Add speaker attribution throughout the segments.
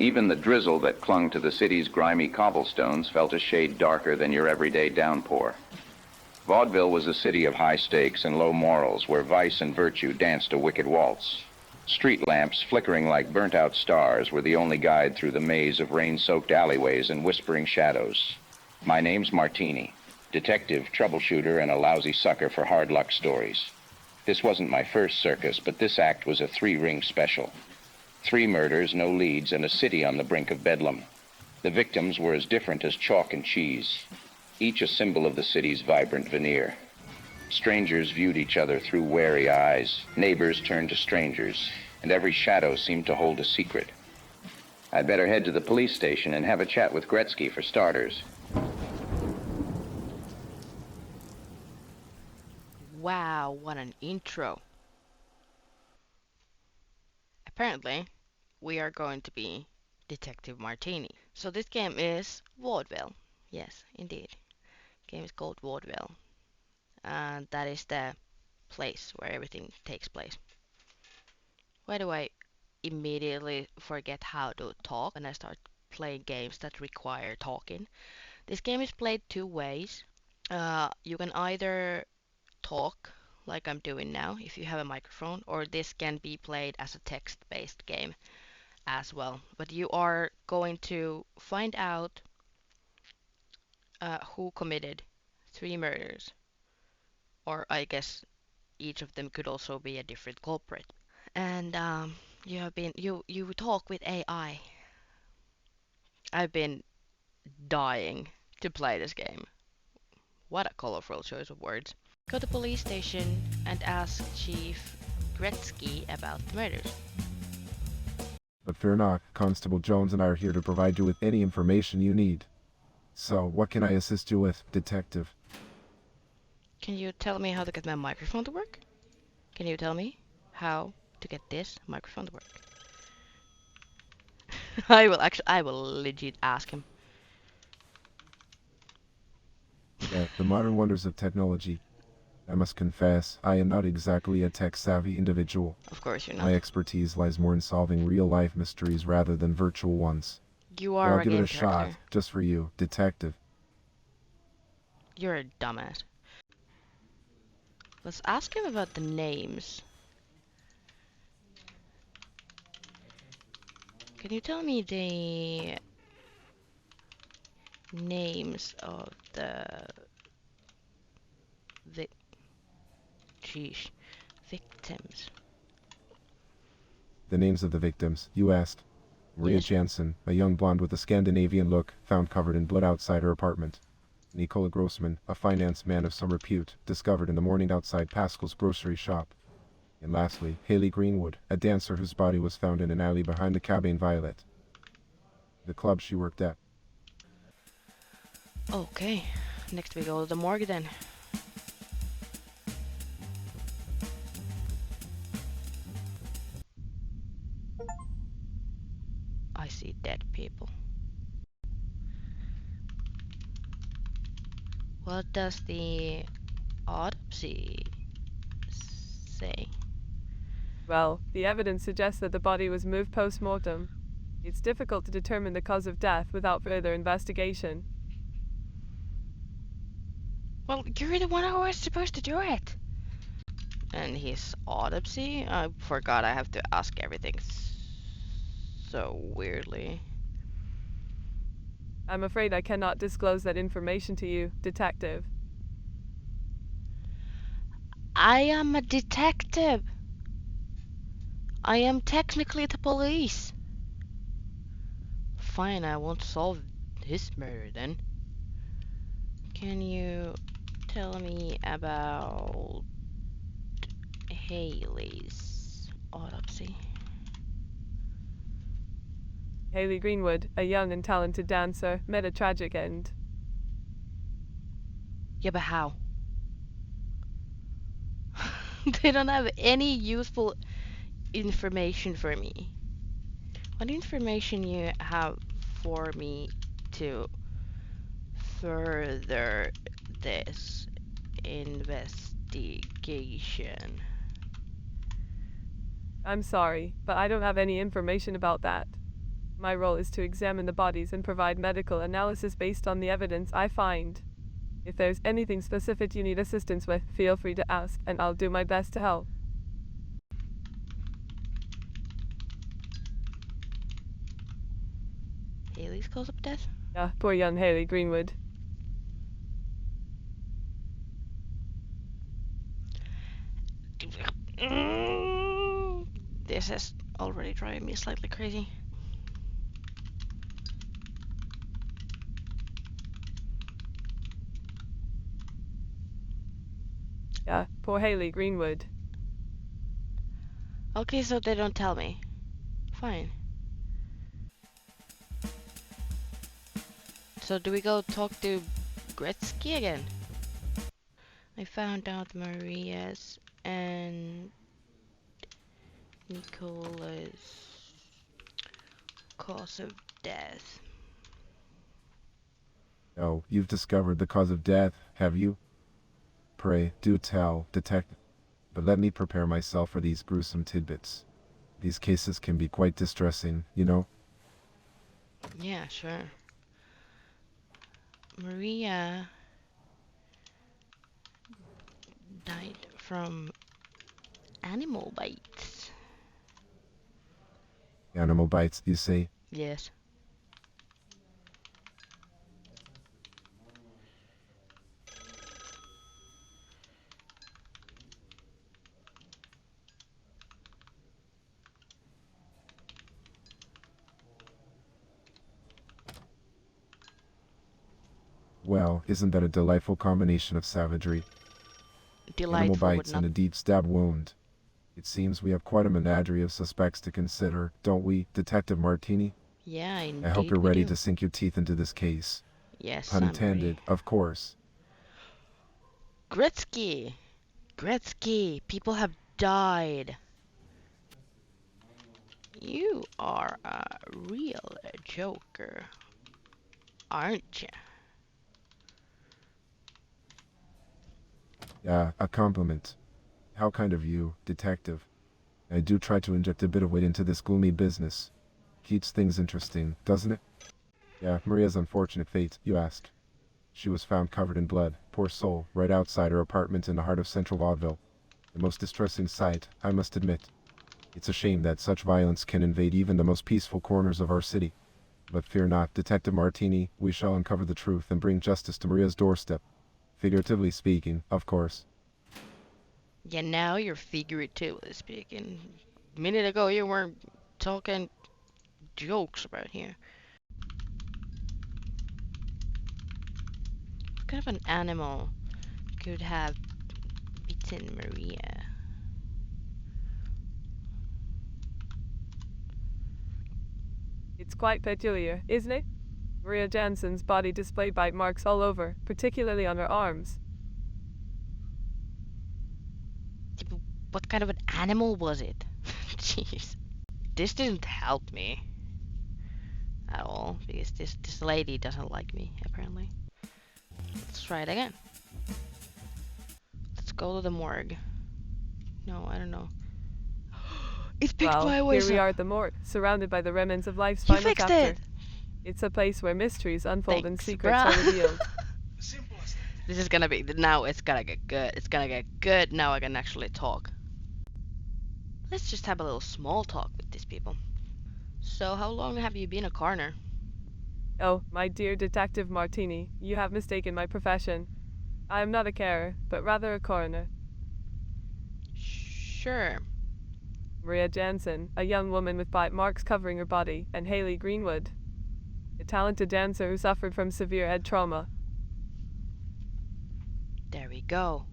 Speaker 1: Even the drizzle that clung to the city's grimy cobblestones felt a shade darker than your everyday downpour. Vaudeville was a city of high stakes and low morals, where vice and virtue danced a wicked waltz. Street lamps, flickering like burnt-out stars, were the only guide through the maze of rain-soaked alleyways and whispering shadows. My name's Martini, detective, troubleshooter, and a lousy sucker for hard luck stories. This wasn't my first circus, but this act was a 3-ring special. 3 murders, no leads, and a city on the brink of bedlam. The victims were as different as chalk and cheese, each a symbol of the city's vibrant veneer. Strangers viewed each other through wary eyes, neighbors turned to strangers, and every shadow seemed to hold a secret. I'd better head to the police station and have a chat with Gretzky for starters.
Speaker 2: Wow, what an intro. Apparently, we are going to be Detective Martini. So this game is Vaudeville. Yes, indeed. Game is called Vaudeville. And that is the place where everything takes place. Why do I immediately forget how to talk when I start playing games that require talking? This game is played 2 ways. You can either talk like I'm doing now if you have a microphone, or this can be played as a text-based game as well. But you are going to find out who committed 3 murders, or I guess each of them could also be a different culprit. And you talk with AI. I've been dying to play this game. What a colorful choice of words. Go to police station and ask Chief Gretzky about the murders.
Speaker 3: But fear not, Constable Jones and I are here to provide you with any information you need. So, what can I assist you with, Detective?
Speaker 2: Can you tell me how to get my microphone to work? Can you tell me how to get this microphone to work? I will legit ask him.
Speaker 3: Yeah, the modern wonders of technology. I must confess, I am not exactly a tech-savvy individual.
Speaker 2: Of course you're not.
Speaker 3: My expertise lies more in solving real-life mysteries rather than virtual ones.
Speaker 2: You
Speaker 3: But
Speaker 2: are
Speaker 3: I'll
Speaker 2: a
Speaker 3: give it
Speaker 2: game
Speaker 3: a shot,
Speaker 2: character.
Speaker 3: just for you, Detective.
Speaker 2: You're a dumbass. Let's ask him about the names. Can you tell me the names of the victims?
Speaker 3: The names of the victims, you asked. Maria
Speaker 2: Yes.
Speaker 3: Jansen, a young blonde with a Scandinavian look, found covered in blood outside her apartment. Nicola Grossman, a finance man of some repute, discovered in the morning outside Pascal's grocery shop. And lastly, Haley Greenwood, a dancer whose body was found in an alley behind the Cabane Violet, the club she worked at.
Speaker 2: Okay, next we go to the morgue then. I see dead people. What does the autopsy say?
Speaker 4: Well, the evidence suggests that the body was moved post-mortem. It's difficult to determine the cause of death without further investigation.
Speaker 2: Well, you're the one who was supposed to do it. And his autopsy? I forgot I have to ask everything so weirdly.
Speaker 4: I'm afraid I cannot disclose that information to you, Detective.
Speaker 2: I am a detective. I am technically the police. Fine, I won't solve his murder then. Can you tell me about Haley's autopsy?
Speaker 4: Haley Greenwood, a young and talented dancer, met a tragic end.
Speaker 2: Yeah, but how? They don't have any useful information for me. What information you have for me to further this investigation?
Speaker 4: I'm sorry, but I don't have any information about that. My role is to examine the bodies and provide medical analysis based on the evidence I find. If there's anything specific you need assistance with, feel free to ask, and I'll do my best to help.
Speaker 2: Haley's cause of death?
Speaker 4: Yeah, poor young Haley Greenwood.
Speaker 2: This is already driving me slightly crazy.
Speaker 4: Yeah, poor Haley Greenwood.
Speaker 2: Okay, so they don't tell me. Fine. So do we go talk to Gretzky again? I found out Maria's and Nicola's cause of death.
Speaker 3: Oh, you've discovered the cause of death, have you? Pray, do tell, detective. But let me prepare myself for these gruesome tidbits. These cases can be quite distressing, you know?
Speaker 2: Yeah, sure. Maria died from animal bites.
Speaker 3: Animal bites, you say?
Speaker 2: Yes.
Speaker 3: Well, isn't that a delightful combination of savagery? Animal
Speaker 2: Delightful would
Speaker 3: bites
Speaker 2: not.
Speaker 3: and a deep stab wound. It seems we have quite a menagerie of suspects to consider, don't we, Detective Martini?
Speaker 2: Yeah, indeed.
Speaker 3: I hope you're
Speaker 2: we
Speaker 3: ready
Speaker 2: do.
Speaker 3: to sink your teeth into this case.
Speaker 2: Yes,
Speaker 3: Pun
Speaker 2: I'm
Speaker 3: intended,
Speaker 2: ready.
Speaker 3: of course.
Speaker 2: Gretzky! Gretzky! People have died! You are a real joker, aren't you?
Speaker 3: Yeah, a compliment. How kind of you, Detective. I do try to inject a bit of wit into this gloomy business. Keeps things interesting, doesn't it? Yeah, Maria's unfortunate fate, you ask. She was found covered in blood, poor soul, right outside her apartment in the heart of central Vaudeville. The most distressing sight, I must admit. It's a shame that such violence can invade even the most peaceful corners of our city. But fear not, Detective Martini, we shall uncover the truth and bring justice to Maria's doorstep. Figuratively speaking, of course.
Speaker 2: Yeah, now you're figuratively speaking. A minute ago you weren't talking jokes about here. What kind of an animal could have bitten Maria?
Speaker 4: It's quite peculiar, isn't it? Maria Jansen's body displayed bite marks all over, particularly on her arms.
Speaker 2: What kind of an animal was it? Jeez. This didn't help me at all, because this lady doesn't like me, apparently. Let's try it again. Let's go to the morgue. No, I don't know. It's picked
Speaker 4: Well,
Speaker 2: by a
Speaker 4: here we
Speaker 2: whistle.
Speaker 4: are at the morgue, surrounded by the remnants of life's
Speaker 2: You
Speaker 4: final
Speaker 2: fixed
Speaker 4: chapter.
Speaker 2: it!
Speaker 4: It's a place where mysteries unfold and
Speaker 2: Thanks,
Speaker 4: secrets
Speaker 2: bruh.
Speaker 4: are revealed.
Speaker 2: This is gonna be, now it's gonna get good. It's gonna get good, now I can actually talk. Let's just have a little small talk with these people. So, how long have you been a coroner?
Speaker 4: Oh, my dear Detective Martini, you have mistaken my profession. I am not a carer, but rather a coroner.
Speaker 2: Sure.
Speaker 4: Maria Jansen, a young woman with bite marks covering her body, and Haley Greenwood, a talented dancer who suffered from severe head trauma.
Speaker 2: There we go.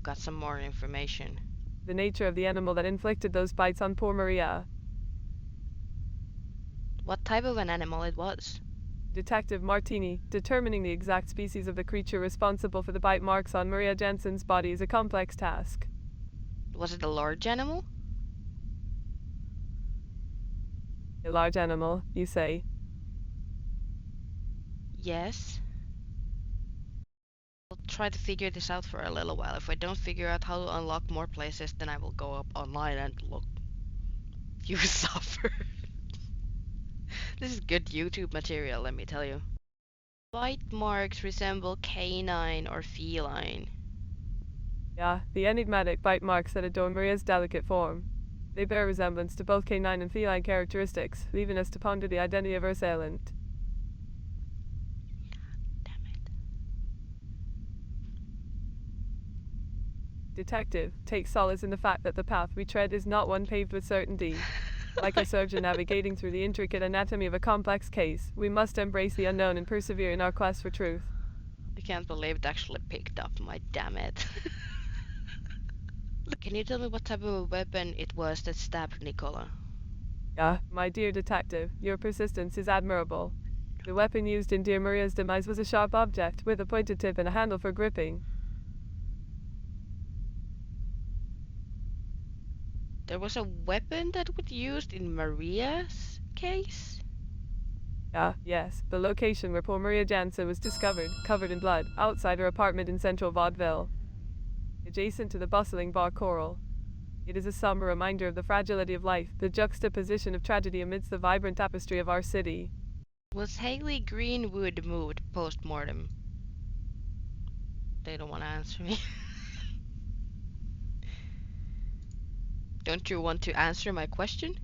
Speaker 2: Got some more information.
Speaker 4: The nature of the animal that inflicted those bites on poor Maria.
Speaker 2: What type of an animal it was?
Speaker 4: Detective Martini, determining the exact species of the creature responsible for the bite marks on Maria Jansen's body is a complex task.
Speaker 2: Was it a large animal?
Speaker 4: A large animal, you say?
Speaker 2: Yes. I'll try to figure this out for a little while. If I don't figure out how to unlock more places, then I will go up online and look. You suffer. This is good YouTube material, let me tell you. Bite marks resemble canine or feline.
Speaker 4: Yeah, the enigmatic bite marks that adorn Maria's delicate form. They bear resemblance to both canine and feline characteristics, leaving us to ponder the identity of our assailant.
Speaker 2: Damn it.
Speaker 4: Detective takes solace in the fact that the path we tread is not one paved with certainty. Like a surgeon navigating through the intricate anatomy of a complex case, we must embrace the unknown and persevere in our quest for truth.
Speaker 2: I can't believe it actually picked up, my damn it. Can you tell me what type of a weapon it was that stabbed Nicola?
Speaker 4: Yeah, my dear detective, your persistence is admirable. The weapon used in dear Maria's demise was a sharp object with a pointed tip and a handle for gripping.
Speaker 2: There was a weapon that was used in Maria's case?
Speaker 4: Yes, the location where poor Maria Jansen was discovered, covered in blood, outside her apartment in central Vaudeville, adjacent to the bustling bar Coral. It is a somber reminder of the fragility of life, the juxtaposition of tragedy amidst the vibrant tapestry of our city.
Speaker 2: Was Haley Greenwood moved post-mortem? They don't want to answer me. Don't you want to answer my question?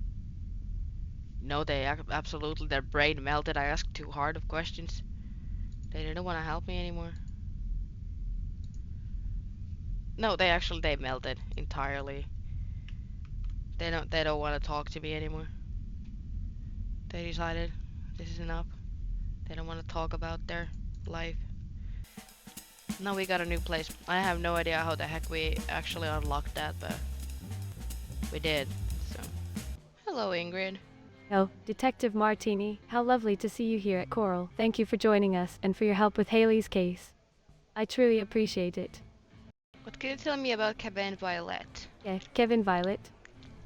Speaker 2: No, they absolutely, their brain melted. I asked too hard of questions. They didn't want to help me anymore. No, they melted entirely. They don't want to talk to me anymore. They decided this is enough. They don't want to talk about their life. Now we got a new place. I have no idea how the heck we actually unlocked that, but we did. So, hello, Ingrid.
Speaker 5: Oh, Detective Martini, how lovely to see you here at Coral. Thank you for joining us and for your help with Haley's case. I truly appreciate it.
Speaker 2: What can you tell me about Cabane Violet?
Speaker 5: Yeah, Kevin Violet.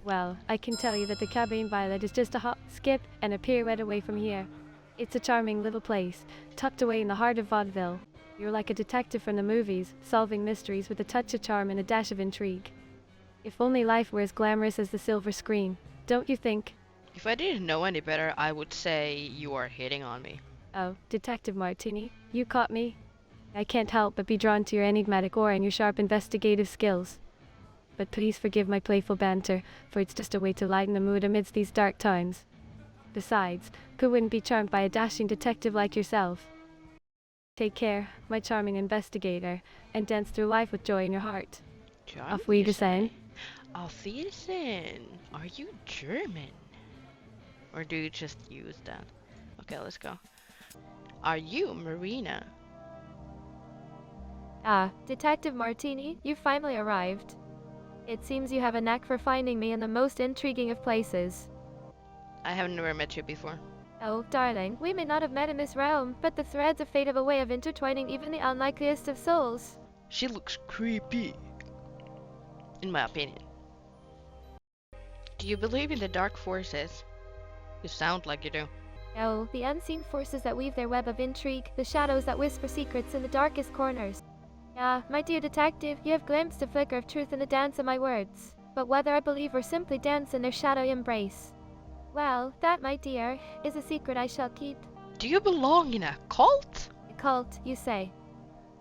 Speaker 5: Well, I can tell you that the Cabane Violet is just a hop, skip, and a pirouette away from here. It's a charming little place, tucked away in the heart of Vaudeville. You're like a detective from the movies, solving mysteries with a touch of charm and a dash of intrigue. If only life were as glamorous as the silver screen, don't you think?
Speaker 2: If I didn't know any better, I would say you are hitting on me.
Speaker 5: Oh, Detective Martini, you caught me. I can't help but be drawn to your enigmatic aura and your sharp investigative skills. But please forgive my playful banter, for it's just a way to lighten the mood amidst these dark times. Besides, who wouldn't be charmed by a dashing detective like yourself? Take care, my charming investigator, and dance through life with joy in your heart. Auf Wiedersehen.
Speaker 2: Auf Wiedersehen. Are you German? Or do you just use that? Okay, let's go. Are you Marina?
Speaker 6: Ah, Detective Martini, you finally arrived. It seems you have a knack for finding me in the most intriguing of places.
Speaker 2: I have never met you before.
Speaker 6: Oh, darling, we may not have met in this realm, but the threads of fate have a way of intertwining even the unlikeliest of souls.
Speaker 2: She looks creepy. In my opinion. Do you believe in the dark forces? You sound like you do.
Speaker 6: Oh, the unseen forces that weave their web of intrigue, the shadows that whisper secrets in the darkest corners. Ah, my dear detective, you have glimpsed a flicker of truth in the dance of my words. But whether I believe or simply dance in their shadowy embrace, well, that, my dear, is a secret I shall keep.
Speaker 2: Do you belong in a cult?
Speaker 6: A cult, you say?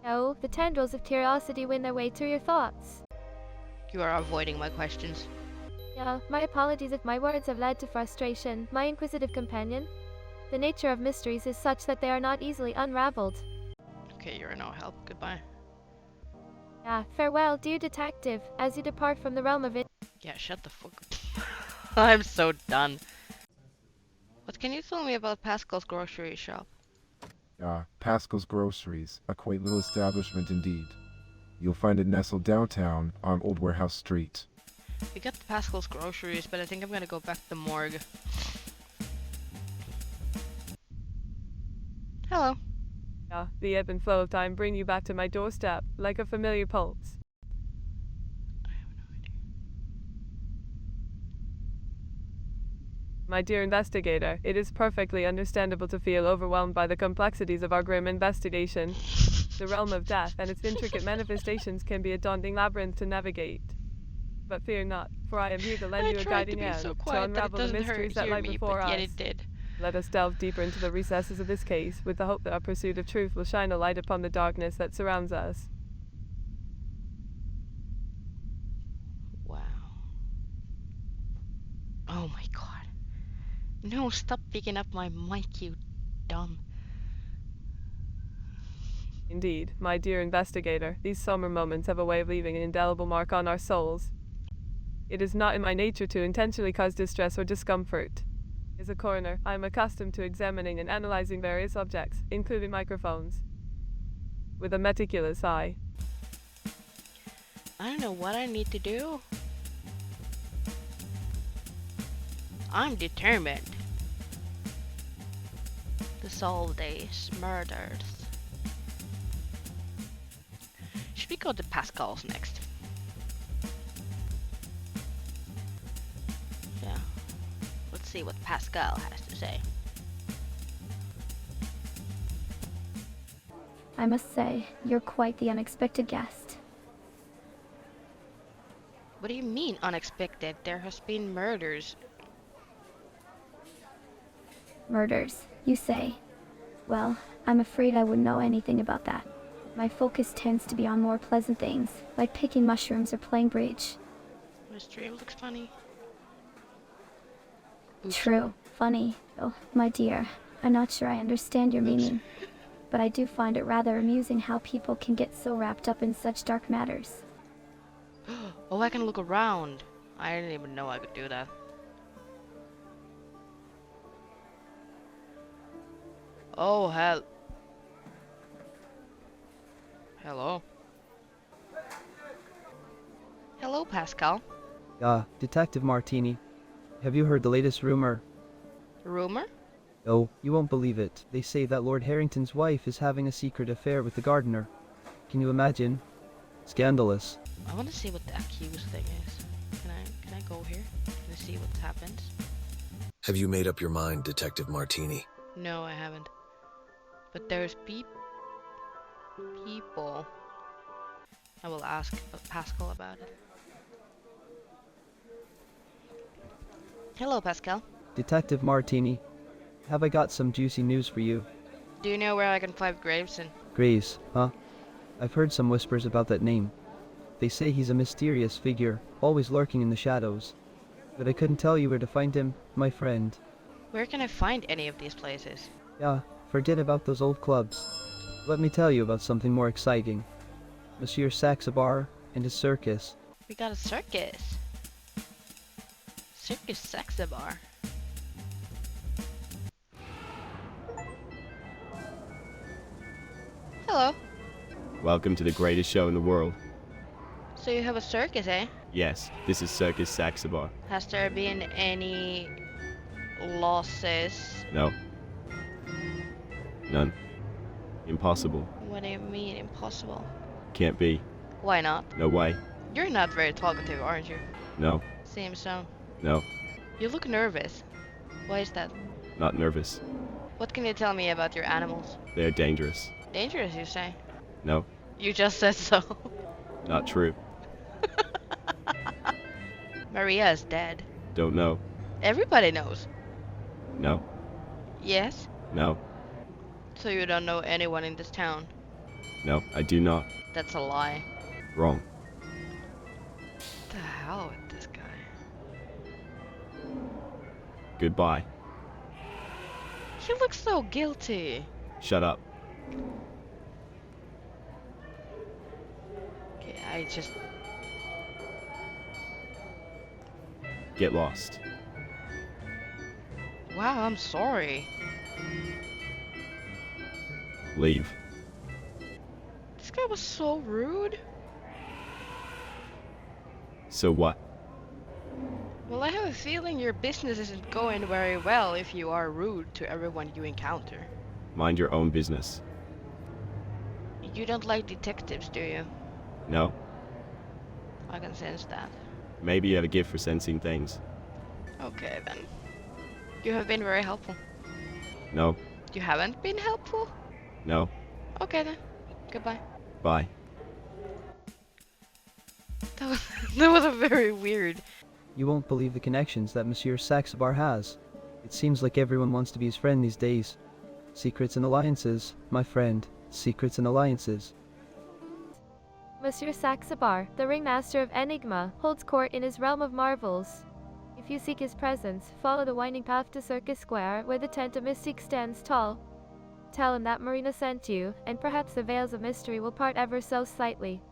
Speaker 6: Oh, the tendrils of curiosity win their way through your thoughts.
Speaker 2: You are avoiding my questions.
Speaker 6: Yeah, my apologies if my words have led to frustration, my inquisitive companion. The nature of mysteries is such that they are not easily unraveled.
Speaker 2: Okay, you're no help. Goodbye.
Speaker 6: Ah, farewell, dear detective, as you depart from the realm of it.
Speaker 2: Yeah, shut the fuck up. I'm so done. What can you tell me about Pascal's grocery shop?
Speaker 3: Pascal's Groceries, a quaint little establishment indeed. You'll find it nestled downtown on Old Warehouse Street.
Speaker 2: We got Pascal's groceries, but I think I'm gonna go back to the morgue. Hello.
Speaker 4: Yeah, the ebb and flow of time bring you back to my doorstep, like a familiar pulse.
Speaker 2: I have no idea.
Speaker 4: My dear investigator, it is perfectly understandable to feel overwhelmed by the complexities of our grim investigation. The realm of death and its intricate manifestations can be a daunting labyrinth to navigate. But fear not, for I am here to lend you a guiding hand to unravel the mysteries that lie before us.
Speaker 2: Yet it did.
Speaker 4: Let us delve deeper into the recesses of this case, with the hope that our pursuit of truth will shine a light upon the darkness that surrounds us.
Speaker 2: Wow. Oh my god. No, stop picking up my mic, you dumb.
Speaker 4: Indeed, my dear investigator, these summer moments have a way of leaving an indelible mark on our souls. It is not in my nature to intentionally cause distress or discomfort. As a coroner, I am accustomed to examining and analyzing various objects, including microphones, with a meticulous eye.
Speaker 2: I don't know what I need to do. I'm determined to solve these murders. Should we go to Pascal's next? Yeah. Let's see what Pascal has to say.
Speaker 7: I must say, you're quite the unexpected guest.
Speaker 2: What do you mean unexpected? There has been murders.
Speaker 7: Murders, you say? Well, I'm afraid I wouldn't know anything about that. My focus tends to be on more pleasant things, like picking mushrooms or playing bridge.
Speaker 2: My stream looks funny. Oops.
Speaker 7: True. Funny, though, my dear. I'm not sure I understand your meaning. But I do find it rather amusing how people can get so wrapped up in such dark matters.
Speaker 2: Oh, I can look around. I didn't even know I could do that. Oh, hello. Hello, Pascal.
Speaker 8: Detective Martini. Have you heard the latest rumor?
Speaker 2: Rumor?
Speaker 8: Oh, you won't believe it. They say that Lord Harrington's wife is having a secret affair with the gardener. Can you imagine? Scandalous.
Speaker 2: I want to see what the accused thing is. Can I go here? Can I see what happens?
Speaker 9: Have you made up your mind, Detective Martini?
Speaker 2: No, I haven't. But there's people. I will ask Pascal about it. Hello, Pascal.
Speaker 8: Detective Martini. Have I got some juicy news for you?
Speaker 2: Do you know where I can find Graveson?
Speaker 8: Graves, huh? I've heard some whispers about that name. They say he's a mysterious figure, always lurking in the shadows. But I couldn't tell you where to find him, my friend.
Speaker 2: Where can I find any of these places?
Speaker 8: Yeah, forget about those old clubs. Let me tell you about something more exciting. Monsieur Saxabar and his circus.
Speaker 2: We got a circus. Circus Saxabar. Hello.
Speaker 10: Welcome to the greatest show in the world.
Speaker 2: So you have a circus, eh?
Speaker 10: Yes, this is Circus Saxabar.
Speaker 2: Has there been any losses?
Speaker 10: No. None. Impossible.
Speaker 2: What do you mean impossible?
Speaker 10: Can't be.
Speaker 2: Why not?
Speaker 10: No way.
Speaker 2: You're not very talkative, aren't you?
Speaker 10: No.
Speaker 2: Seems so.
Speaker 10: No.
Speaker 2: You look nervous. Why is that?
Speaker 10: Not nervous.
Speaker 2: What can you tell me about your animals?
Speaker 10: They're dangerous.
Speaker 2: Dangerous, you say?
Speaker 10: No.
Speaker 2: You just said so.
Speaker 10: Not true.
Speaker 2: Maria is dead.
Speaker 10: Don't know.
Speaker 2: Everybody knows.
Speaker 10: No.
Speaker 2: Yes?
Speaker 10: No.
Speaker 2: So you don't know anyone in this town?
Speaker 10: No, I do not.
Speaker 2: That's a lie.
Speaker 10: Wrong.
Speaker 2: What the hell with this guy?
Speaker 10: Goodbye.
Speaker 2: He looks so guilty.
Speaker 10: Shut up.
Speaker 2: Okay, I just...
Speaker 10: Get lost.
Speaker 2: Wow, I'm sorry.
Speaker 10: Leave.
Speaker 2: This guy was so rude.
Speaker 10: So what?
Speaker 2: Well, I have a feeling your business isn't going very well if you are rude to everyone you encounter.
Speaker 10: Mind your own business.
Speaker 2: You don't like detectives, do you?
Speaker 10: No.
Speaker 2: I can sense that.
Speaker 10: Maybe you have a gift for sensing things.
Speaker 2: Okay, then. You have been very helpful.
Speaker 10: No.
Speaker 2: You haven't been helpful?
Speaker 10: No.
Speaker 2: Okay, then. Goodbye.
Speaker 10: Bye.
Speaker 2: That was a very weird...
Speaker 8: You won't believe the connections that Monsieur Saxabar has. It seems like everyone wants to be his friend these days. Secrets and alliances, my friend. Secrets and alliances.
Speaker 6: Monsieur Saxabar, the ringmaster of Enigma, holds court in his realm of marvels. If you seek his presence, follow the winding path to Circus Square, where the tent of Mystique stands tall. Tell him that Marina sent you, and perhaps the veils of mystery will part ever so slightly.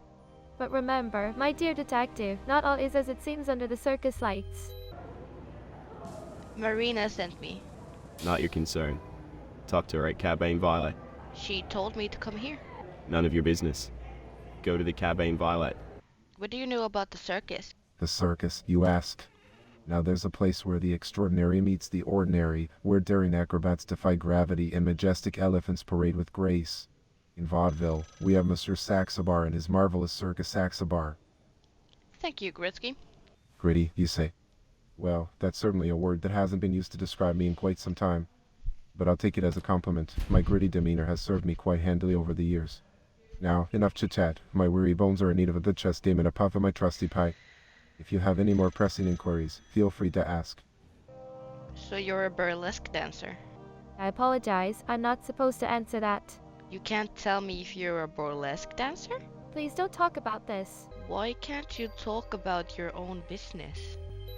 Speaker 6: But remember, my dear detective, not all is as it seems under the circus lights.
Speaker 2: Marina sent me.
Speaker 10: Not your concern. Talk to her at Cabane Violet.
Speaker 2: She told me to come here.
Speaker 10: None of your business. Go to the Cabane Violet.
Speaker 2: What do you know about the circus?
Speaker 3: The circus, you ask? Now there's a place where the extraordinary meets the ordinary, where daring acrobats defy gravity and majestic elephants parade with grace. In Vaudeville, we have Monsieur Saxabar and his marvelous circus Saxabar.
Speaker 2: Thank you, Gritsky.
Speaker 3: Gritty, you say? Well, that's certainly a word that hasn't been used to describe me in quite some time. But I'll take it as a compliment. My gritty demeanor has served me quite handily over the years. Now, enough chit-chat. My weary bones are in need of a good chess game and a puff of my trusty pipe. If you have any more pressing inquiries, feel free to ask.
Speaker 2: So you're a burlesque dancer?
Speaker 6: I apologize, I'm not supposed to answer that.
Speaker 2: You can't tell me if you're a burlesque dancer?
Speaker 6: Please don't talk about this.
Speaker 2: Why can't you talk about your own business?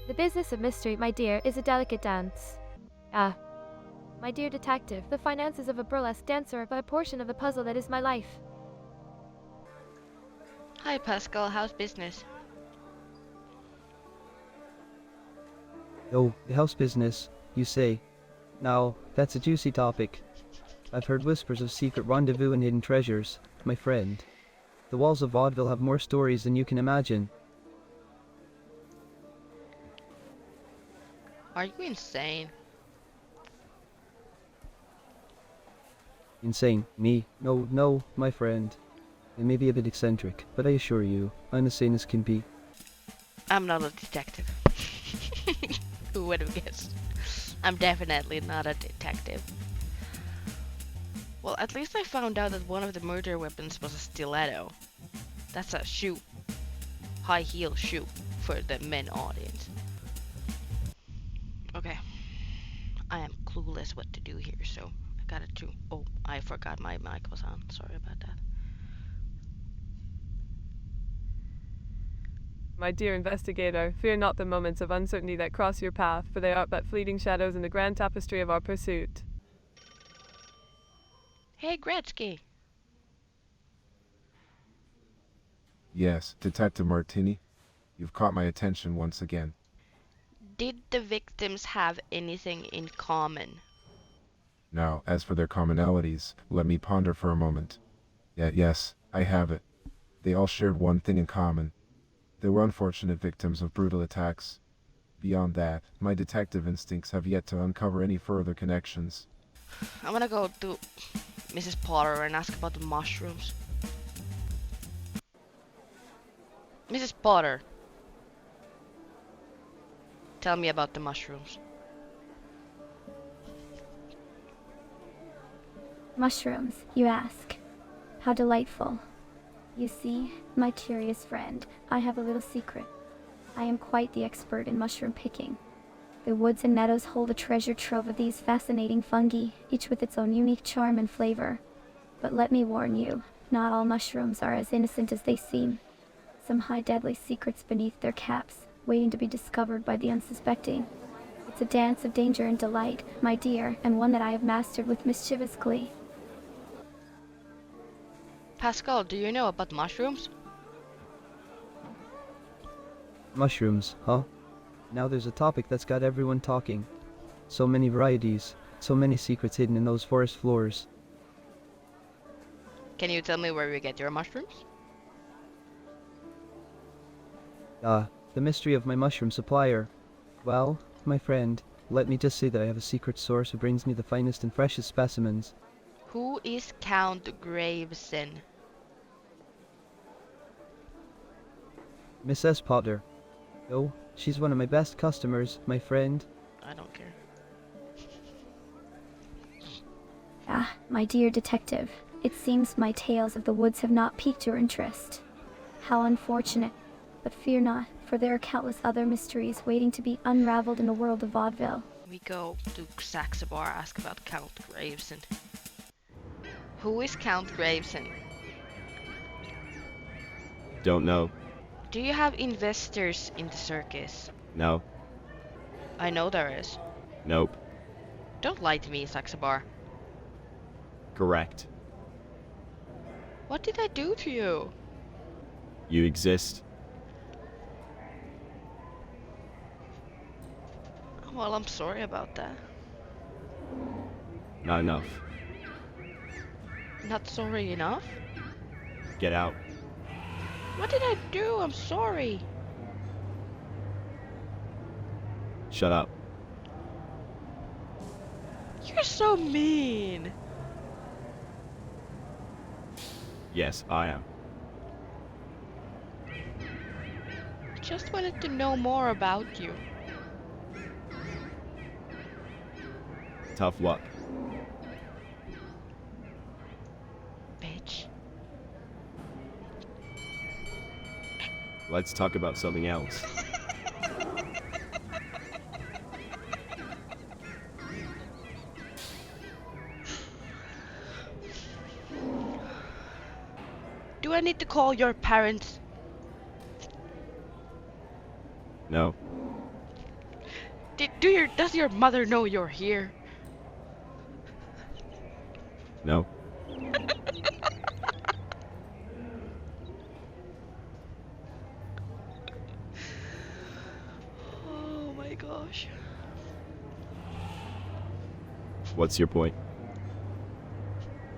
Speaker 6: The business of mystery, my dear, is a delicate dance. My dear detective, the finances of a burlesque dancer are but a portion of the puzzle that is my life.
Speaker 2: Hi Pascal, how's business?
Speaker 8: Oh, the house business, you say? Now, that's a juicy topic. I've heard whispers of secret rendezvous and hidden treasures, my friend. The walls of Vaudeville have more stories than you can imagine.
Speaker 2: Are you insane?
Speaker 8: Insane? Me? No, my friend. I may be a bit eccentric, but I assure you, I'm as sane as can be.
Speaker 2: I'm not a detective. Who would have guessed? I'm definitely not a detective. Well, at least I found out that one of the murder weapons was a stiletto. That's a shoe. High heel shoe for the men audience. Okay. I am clueless what to do here, so I gotta do. Oh, I forgot my mic was on. Sorry about that.
Speaker 4: My dear investigator, fear not the moments of uncertainty that cross your path, for they are but fleeting shadows in the grand tapestry of our pursuit.
Speaker 2: Hey, Gretzky.
Speaker 3: Yes, Detective Martini. You've caught my attention once again.
Speaker 2: Did the victims have anything in common?
Speaker 3: Now, as for their commonalities, let me ponder for a moment. Yes, I have it. They all shared one thing in common. They were unfortunate victims of brutal attacks. Beyond that, my detective instincts have yet to uncover any further connections.
Speaker 2: I'm gonna go to Mrs. Potter and ask about the mushrooms. Mrs. Potter, tell me about the mushrooms.
Speaker 7: Mushrooms, you ask? How delightful. You see, my curious friend, I have a little secret. I am quite the expert in mushroom picking. The woods and meadows hold a treasure trove of these fascinating fungi, each with its own unique charm and flavor. But let me warn you, not all mushrooms are as innocent as they seem. Some hide deadly secrets beneath their caps, waiting to be discovered by the unsuspecting. It's a dance of danger and delight, my dear, and one that I have mastered with mischievous glee.
Speaker 2: Pascal, do you know about mushrooms?
Speaker 8: Mushrooms, huh? Now there's a topic that's got everyone talking. So many varieties, so many secrets hidden in those forest floors.
Speaker 2: Can you tell me where you get your mushrooms?
Speaker 8: The mystery of my mushroom supplier. Well, my friend, let me just say that I have a secret source who brings me the finest and freshest specimens.
Speaker 2: Who is Count Graveson?
Speaker 8: Miss S. Potter. Oh, she's one of my best customers, my friend.
Speaker 2: I don't care.
Speaker 7: My dear detective, it seems my tales of the woods have not piqued your interest. How unfortunate. But fear not, for there are countless other mysteries waiting to be unraveled in the world of Vaudeville.
Speaker 2: We go to Saxabar, ask about Count Graveson. Who is Count Graveson?
Speaker 10: Don't know.
Speaker 2: Do you have investors in the circus?
Speaker 10: No.
Speaker 2: I know there is.
Speaker 10: Nope.
Speaker 2: Don't lie to me, Saxabar.
Speaker 10: Correct.
Speaker 2: What did I do to you?
Speaker 10: You exist.
Speaker 2: Well, I'm sorry about that.
Speaker 10: Not enough.
Speaker 2: Not sorry enough?
Speaker 10: Get out.
Speaker 2: What did I do? I'm sorry.
Speaker 10: Shut up.
Speaker 2: You're so mean.
Speaker 10: Yes, I am.
Speaker 2: Just wanted to know more about you.
Speaker 10: Tough luck.
Speaker 2: Bitch.
Speaker 10: Let's talk about something else.
Speaker 2: Do I need to call your parents?
Speaker 10: No.
Speaker 2: Does your mother know you're here?
Speaker 10: No.
Speaker 2: Oh my gosh.
Speaker 10: What's your point?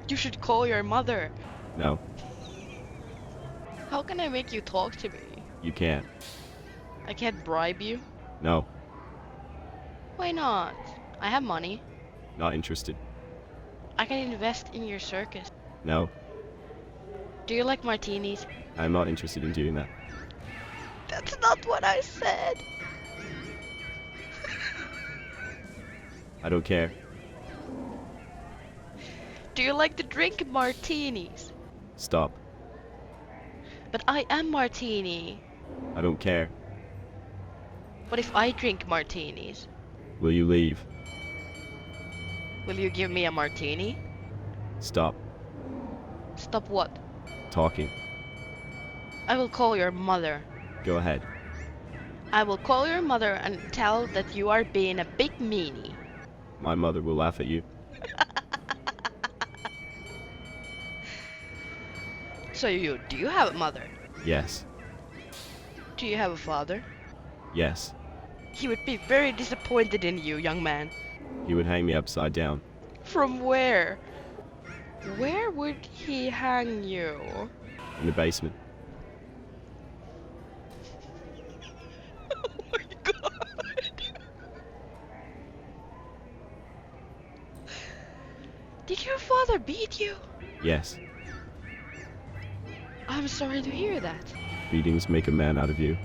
Speaker 2: You should call your mother.
Speaker 10: No.
Speaker 2: How can I make you talk to me?
Speaker 10: You can't.
Speaker 2: I can't bribe you.
Speaker 10: No.
Speaker 2: Why not? I have money.
Speaker 10: Not interested.
Speaker 2: I can invest in your circus.
Speaker 10: No.
Speaker 2: Do you like martinis?
Speaker 10: I'm not interested in doing that.
Speaker 2: That's not what I said.
Speaker 10: I don't care.
Speaker 2: Do you like to drink martinis?
Speaker 10: Stop.
Speaker 2: But I am martini.
Speaker 10: I don't care.
Speaker 2: What if I drink martinis?
Speaker 10: Will you leave?
Speaker 2: Will you give me a martini?
Speaker 10: Stop
Speaker 2: Stop what?
Speaker 10: talking.
Speaker 2: I will call your mother.
Speaker 10: Go ahead.
Speaker 2: I will call your mother and tell that you are being a big meanie.
Speaker 10: My mother will laugh at you.
Speaker 2: So do you have a mother?
Speaker 10: Yes.
Speaker 2: Do you have a father?
Speaker 10: Yes.
Speaker 2: He would be very disappointed in you, young man.
Speaker 10: He would hang me upside down.
Speaker 2: From where? Where would he hang you?
Speaker 10: In the basement.
Speaker 2: Oh my god. Did your father beat you?
Speaker 10: Yes.
Speaker 2: I'm sorry to hear that.
Speaker 10: Beatings make a man out of you.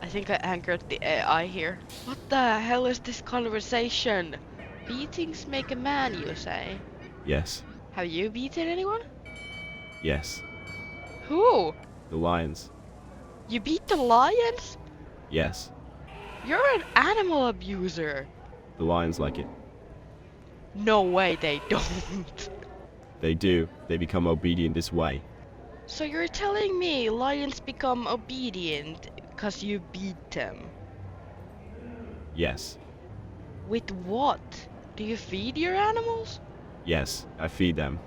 Speaker 2: I think I anchored the AI here. What the hell is this conversation? Beatings make a man, you say?
Speaker 10: Yes.
Speaker 2: Have you beaten anyone?
Speaker 10: Yes.
Speaker 2: Who?
Speaker 10: The lions.
Speaker 2: You beat the lions?
Speaker 10: Yes.
Speaker 2: You're an animal abuser.
Speaker 10: The lions like it.
Speaker 2: No way they don't.
Speaker 10: They do. They become obedient this way.
Speaker 2: So you're telling me lions become obedient because you beat them?
Speaker 10: Yes.
Speaker 2: With what? Do you feed your animals?
Speaker 10: Yes. I feed them.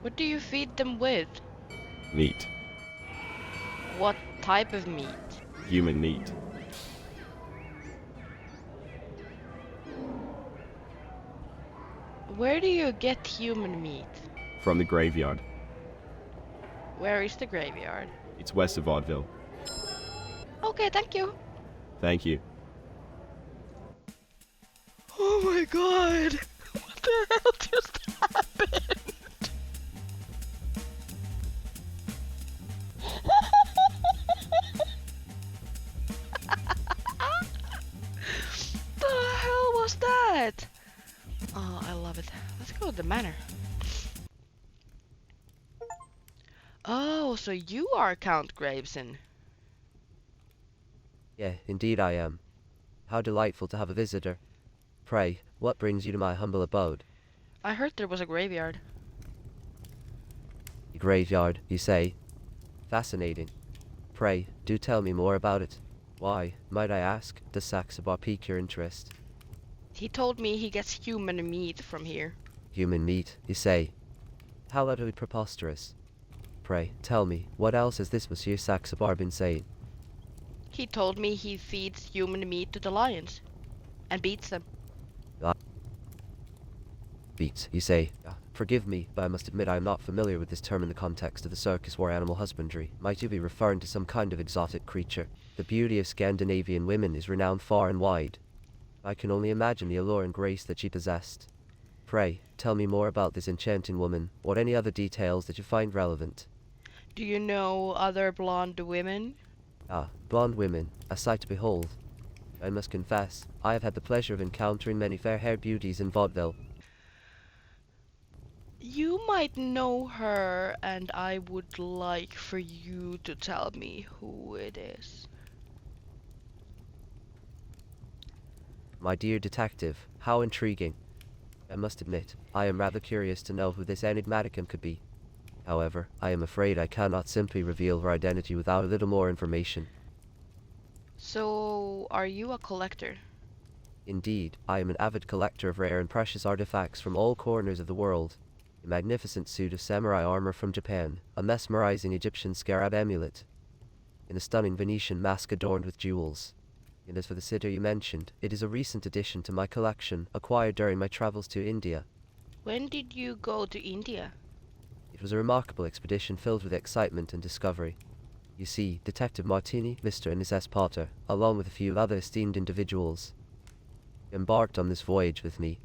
Speaker 2: What do you feed them with?
Speaker 10: Meat.
Speaker 2: What type of meat?
Speaker 10: Human meat.
Speaker 2: Where do you get human meat?
Speaker 10: From the graveyard.
Speaker 2: Where is the graveyard?
Speaker 10: It's west of Vaudeville.
Speaker 2: Okay, thank you.
Speaker 10: Thank you.
Speaker 2: Oh my god! What the hell just happened? The hell was that? Oh, I love it. Let's go to the manor. Oh, so you are Count Graveson.
Speaker 11: Yeah, indeed I am. How delightful to have a visitor. Pray, what brings you to my humble abode?
Speaker 2: I heard there was a graveyard.
Speaker 11: A graveyard, you say? Fascinating. Pray, do tell me more about it. Why, might I ask, does Saxabar pique your interest?
Speaker 2: He told me he gets human meat from here.
Speaker 11: Human meat, you say? How utterly preposterous. Pray, tell me, what else has this Monsieur Saxabar been saying?
Speaker 2: He told me he feeds human meat to the lions. And beats them.
Speaker 11: Beats, you say? Forgive me, but I must admit I am not familiar with this term in the context of the circus or animal husbandry. Might you be referring to some kind of exotic creature? The beauty of Scandinavian women is renowned far and wide. I can only imagine the allure and grace that she possessed. Pray, tell me more about this enchanting woman, or any other details that you find relevant.
Speaker 2: Do you know other blonde women?
Speaker 11: Ah, blonde women, a sight to behold. I must confess, I have had the pleasure of encountering many fair-haired beauties in Vaudeville.
Speaker 2: You might know her, and I would like for you to tell me who it is.
Speaker 11: My dear detective, how intriguing. I must admit, I am rather curious to know who this enigmaticum could be. However, I am afraid I cannot simply reveal her identity without a little more information.
Speaker 2: So, are you a collector?
Speaker 11: Indeed, I am an avid collector of rare and precious artifacts from all corners of the world. A magnificent suit of samurai armor from Japan, a mesmerizing Egyptian scarab amulet, and a stunning Venetian mask adorned with jewels. And as for the sitter you mentioned, it is a recent addition to my collection, acquired during my travels to India.
Speaker 2: When did you go to India?
Speaker 11: It was a remarkable expedition filled with excitement and discovery. You see, Detective Martini, Mr. and Mrs. Potter, along with a few other esteemed individuals, embarked on this voyage with me.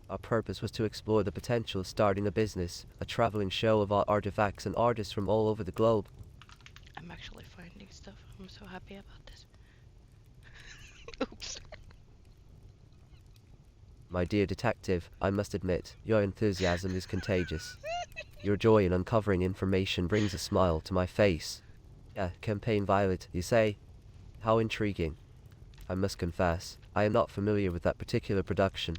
Speaker 11: Our purpose was to explore the potential of starting a business, a traveling show of artifacts and artists from all over the globe.
Speaker 2: I'm actually finding stuff. I'm so happy about this. Oops.
Speaker 11: My dear detective, I must admit, your enthusiasm is contagious. Your joy in uncovering information brings a smile to my face. Campaign Violet, you say? How intriguing. I must confess, I am not familiar with that particular production.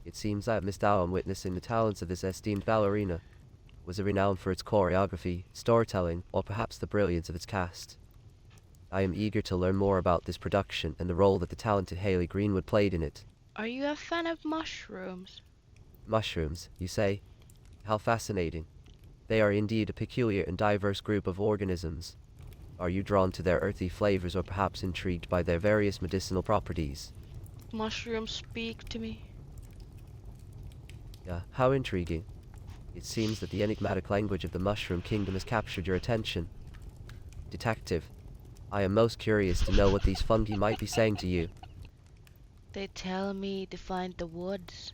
Speaker 11: It seems I have missed out on witnessing the talents of this esteemed ballerina. Was it renowned for its choreography, storytelling, or perhaps the brilliance of its cast? I am eager to learn more about this production and the role that the talented Haley Greenwood played in it.
Speaker 2: Are you a fan of mushrooms?
Speaker 11: Mushrooms, you say? How fascinating. They are indeed a peculiar and diverse group of organisms. Are you drawn to their earthy flavors or perhaps intrigued by their various medicinal properties?
Speaker 2: Mushrooms speak to me.
Speaker 11: How intriguing. It seems that the enigmatic language of the Mushroom Kingdom has captured your attention. Detective, I am most curious to know what these fungi might be saying to you.
Speaker 2: They tell me to find the woods.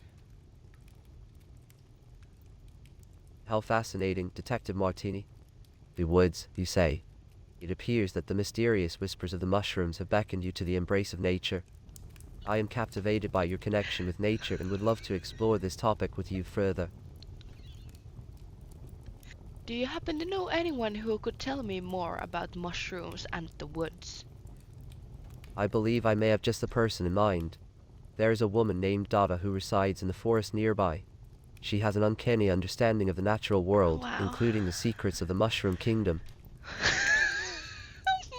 Speaker 11: How fascinating, Detective Martini. The woods, you say. It appears that the mysterious whispers of the mushrooms have beckoned you to the embrace of nature. I am captivated by your connection with nature and would love to explore this topic with you further.
Speaker 2: Do you happen to know anyone who could tell me more about mushrooms and the woods?
Speaker 11: I believe I may have just the person in mind. There is a woman named Dada who resides in the forest nearby. She has an uncanny understanding of the natural world, including the secrets of the Mushroom Kingdom.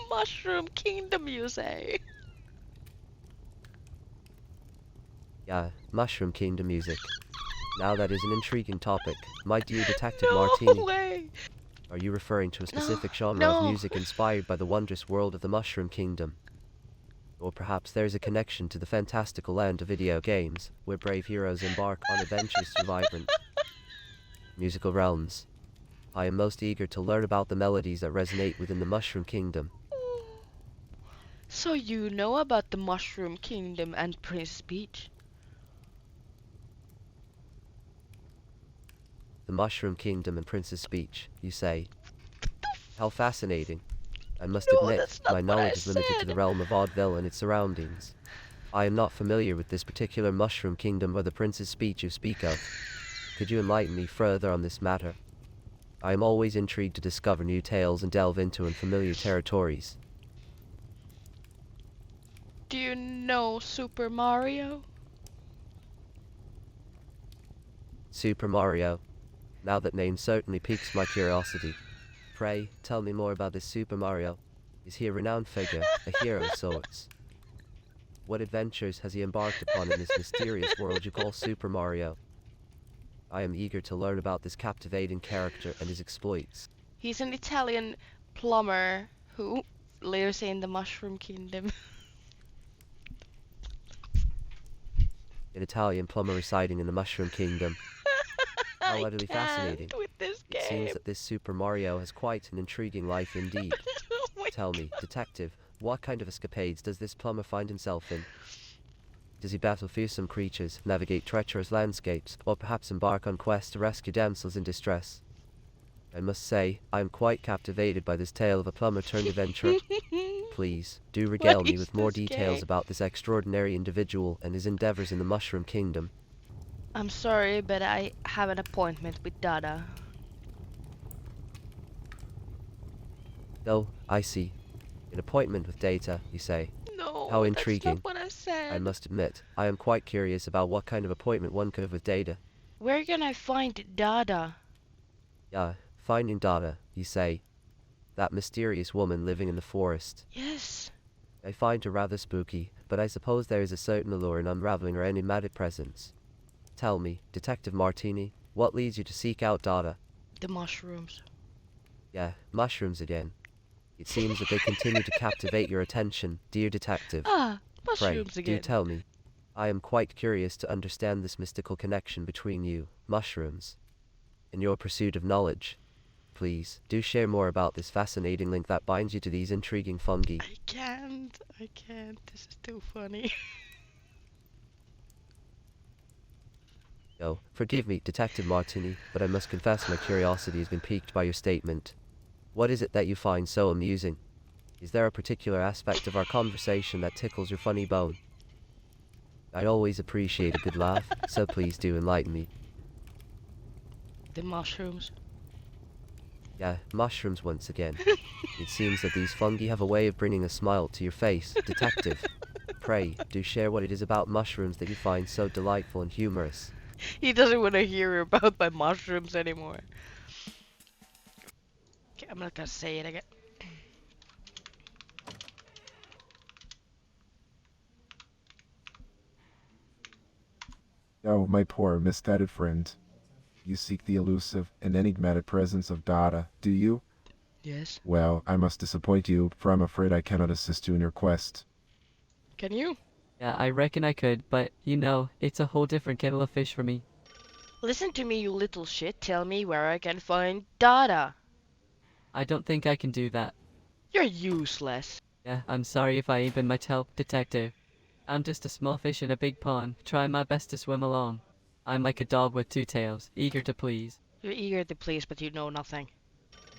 Speaker 2: Mushroom Kingdom, you say?
Speaker 11: Mushroom Kingdom music. Now that is an intriguing topic. My dear Detective Martini.
Speaker 2: Way.
Speaker 11: Are you referring to a specific genre of music inspired by the wondrous world of the Mushroom Kingdom? Or perhaps there is a connection to the fantastical land of video games, where brave heroes embark on adventures through vibrant musical realms. I am most eager to learn about the melodies that resonate within the Mushroom Kingdom.
Speaker 2: So you know about the Mushroom Kingdom and Princess Peach?
Speaker 11: The Mushroom Kingdom and Princess Peach, you say? How fascinating. I must admit, my knowledge is limited to the realm of Vaudeville and its surroundings. I am not familiar with this particular Mushroom Kingdom or the Princess Peach you speak of. Could you enlighten me further on this matter? I am always intrigued to discover new tales and delve into unfamiliar territories.
Speaker 2: Do you know Super Mario?
Speaker 11: Super Mario. Now that name certainly piques my curiosity. Pray, tell me more about this Super Mario. Is he a renowned figure, a hero of sorts? What adventures has he embarked upon in this mysterious world you call Super Mario? I am eager to learn about this captivating character and his exploits.
Speaker 2: He's an Italian plumber who lives in the Mushroom Kingdom.
Speaker 11: An Italian plumber residing in the Mushroom Kingdom. How utterly fascinating.
Speaker 2: With this game.
Speaker 11: It seems that this Super Mario has quite an intriguing life indeed. Tell me, detective, what kind of escapades does this plumber find himself in? Does he battle fearsome creatures, navigate treacherous landscapes, or perhaps embark on quests to rescue damsels in distress? I must say, I am quite captivated by this tale of a plumber turned adventurer. Please, do regale me with more details about this extraordinary individual and his endeavors in the Mushroom Kingdom.
Speaker 2: I'm sorry, but I have an appointment with Dada.
Speaker 11: Oh, I see. An appointment with Data, you say?
Speaker 2: No,
Speaker 11: How intriguing.
Speaker 2: that's not what I said.
Speaker 11: I must admit, I am quite curious about what kind of appointment one could have with Data.
Speaker 2: Where can I find Dada?
Speaker 11: Yeah, finding Data, you say? That mysterious woman living in the forest.
Speaker 2: Yes.
Speaker 11: I find her rather spooky, but I suppose there is a certain allure in unraveling her enigmatic presence. Tell me, Detective Martini, what leads you to seek out Dada?
Speaker 2: The mushrooms.
Speaker 11: Yeah, mushrooms again. It seems that they continue to captivate your attention, dear detective.
Speaker 2: Ah,
Speaker 11: Pray,
Speaker 2: mushrooms again.
Speaker 11: do tell me. I am quite curious to understand this mystical connection between you, mushrooms, and your pursuit of knowledge. Please, do share more about this fascinating link that binds you to these intriguing fungi.
Speaker 2: I can't. This is too funny.
Speaker 11: Oh, forgive me, Detective Martini, but I must confess my curiosity has been piqued by your statement. What is it that you find so amusing? Is there a particular aspect of our conversation that tickles your funny bone? I always appreciate a good laugh, so please do enlighten me.
Speaker 2: The mushrooms.
Speaker 11: Yeah, mushrooms once again. It seems that these fungi have a way of bringing a smile to your face, Detective. Pray, do share what it is about mushrooms that you find so delightful and humorous.
Speaker 2: He doesn't want to hear about my mushrooms anymore. Okay, I'm not gonna say it again.
Speaker 3: Oh, my poor, misguided friend. You seek the elusive and enigmatic presence of Dada, do you?
Speaker 2: Yes.
Speaker 3: Well, I must disappoint you, for I'm afraid I cannot assist you in your quest.
Speaker 2: Can you?
Speaker 12: Yeah, I reckon I could, but, you know, it's a whole different kettle of fish for me.
Speaker 2: Listen to me, you little shit. Tell me where I can find Dada.
Speaker 12: I don't think I can do that.
Speaker 2: You're useless.
Speaker 12: Yeah, I'm sorry if I ain't been much help, Detective. I'm just a small fish in a big pond, trying my best to swim along. I'm like a dog with two tails, eager to please.
Speaker 2: You're eager to please, but you know nothing.